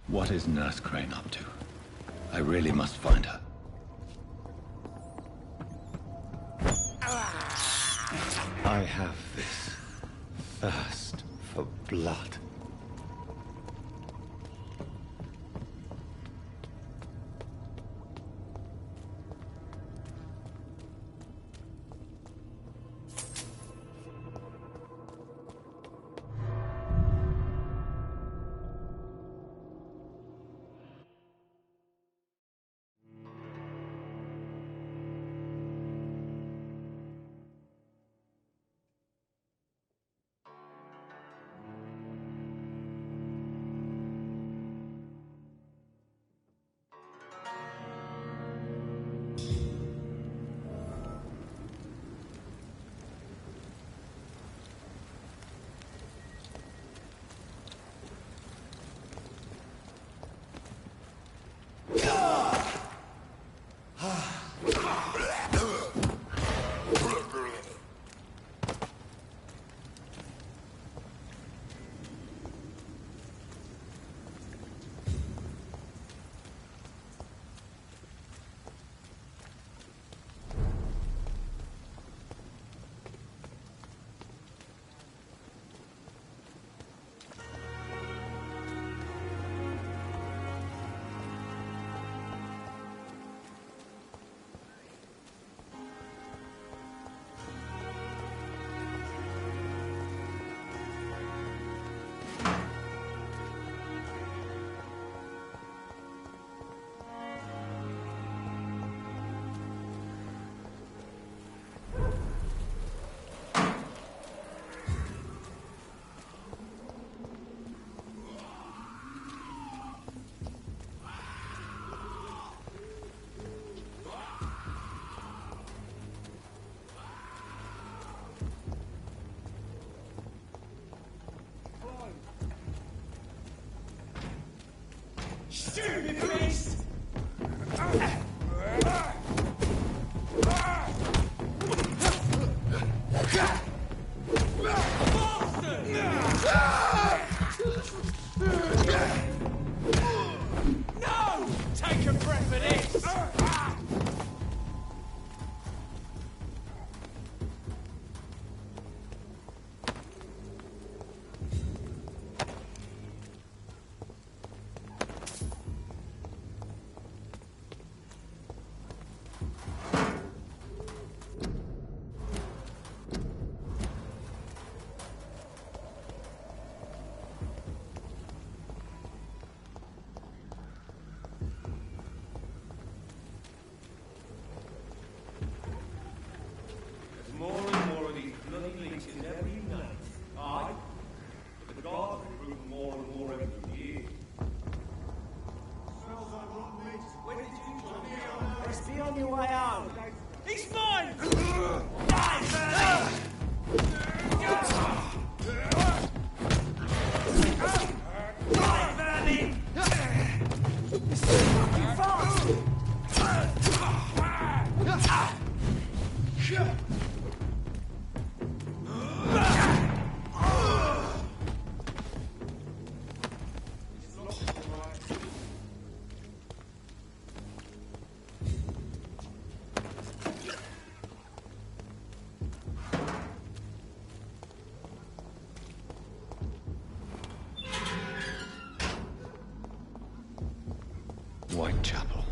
What is Nurse Crane up to? I really must find her. I have this thirst for blood. Whitechapel.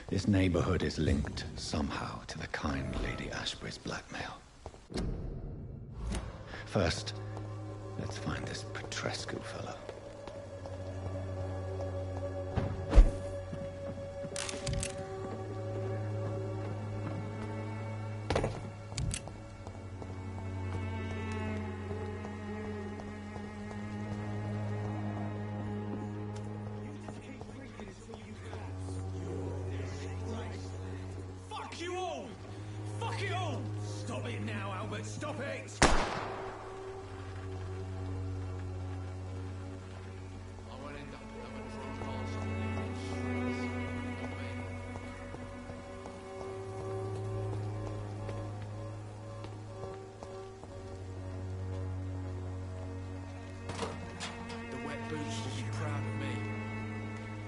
This neighborhood is linked somehow to the kind Lady Ashbury's blackmail. First, let's find this Petrescu fellow. Fuck you all! Fuck it all! Stop it now, Albert, stop it!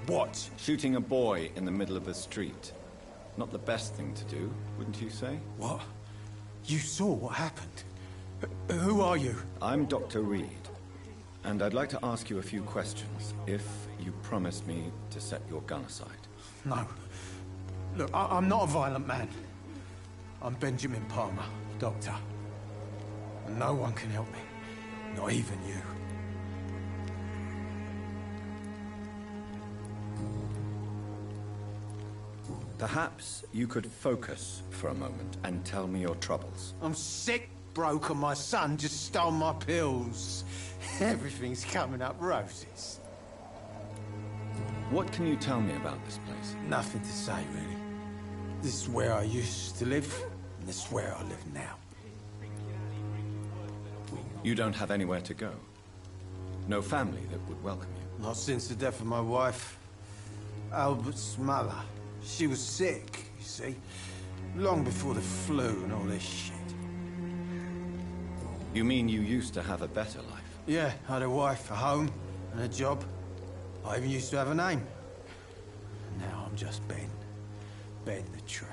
What? Shooting a boy in the middle of the street. Not the best thing to do, wouldn't you say? What? You saw what happened? Who are you? I'm Dr. Reed, and I'd like to ask you a few questions, if you promise me to set your gun aside. No. Look, I'm not a violent man. I'm Benjamin Palmer, doctor. And no one can help me. Not even you. Perhaps you could focus for a moment and tell me your troubles. I'm sick, broke, and my son just stole my pills. Everything's coming up roses. What can you tell me about this place? Nothing to say, really. This is where I used to live, and this is where I live now. You don't have anywhere to go? No family that would welcome you? Not since the death of my wife, Albert's mother. She was sick, you see. Long before the flu and all this shit. You mean you used to have a better life? Yeah, I had a wife, a home, and a job. I even used to have a name. Now I'm just Ben. Ben the Tramp.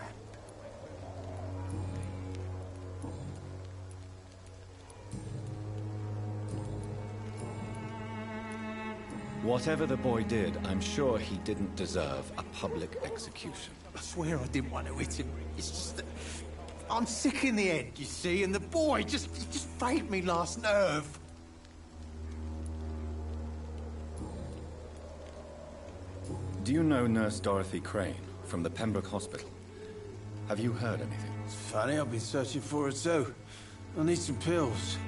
Whatever the boy did, I'm sure he didn't deserve a public execution. I swear I didn't want to hit him. It's just that I'm sick in the head, you see, and the boy just frayed me last nerve. Do you know Nurse Dorothy Crane from the Pembroke Hospital? Have you heard anything? It's funny, I've been searching for her too. I need some pills.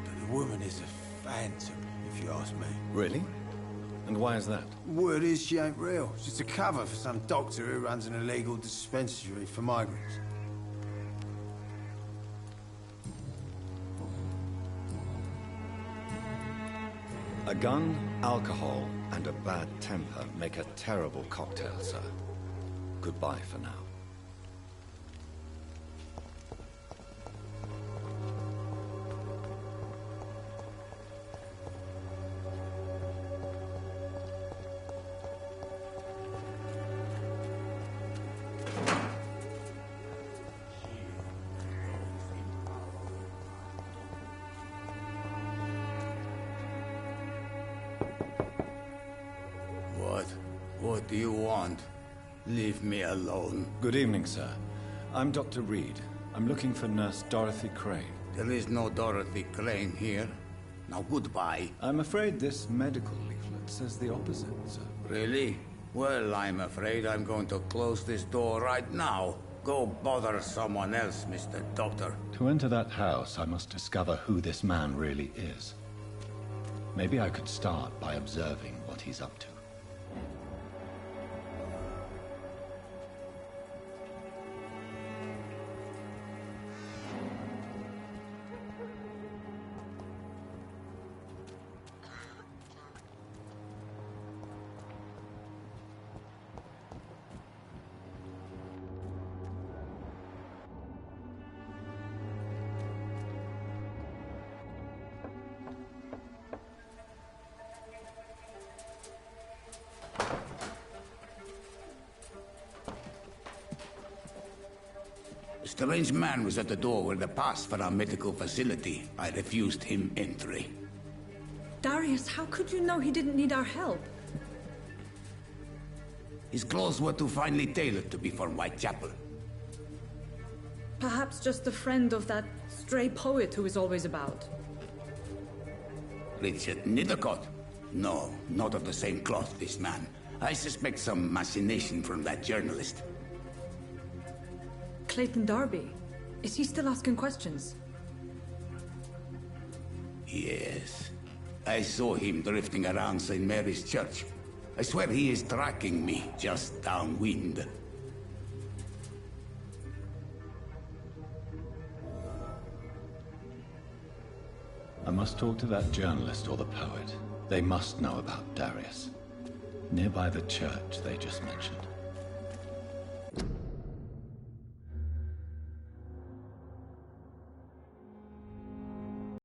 But the woman is a phantom, if you ask me. Really? And why is that? Word is she ain't real. She's a cover for some doctor who runs an illegal dispensary for migrants. A gun, alcohol, and a bad temper make a terrible cocktail, sir. Goodbye for now. What do you want? Leave me alone. Good evening, sir. I'm Dr. Reed. I'm looking for Nurse Dorothy Crane. There is no Dorothy Crane here. Now goodbye. I'm afraid this medical leaflet says the opposite, sir. Really? Well, I'm afraid I'm going to close this door right now. Go bother someone else, Mr. Doctor. To enter that house, I must discover who this man really is. Maybe I could start by observing what he's up to. A strange man was at the door with a pass for our medical facility. I refused him entry. Darius, how could you know he didn't need our help? His clothes were too finely tailored to be from Whitechapel. Perhaps just a friend of that stray poet who is always about. Richard Nethercott? No, not of the same cloth, this man. I suspect some machination from that journalist. Clayton Darby. Is he still asking questions? Yes. I saw him drifting around St. Mary's Church. I swear he is tracking me just downwind. I must talk to that journalist or the poet. They must know about Darius. Nearby the church they just mentioned.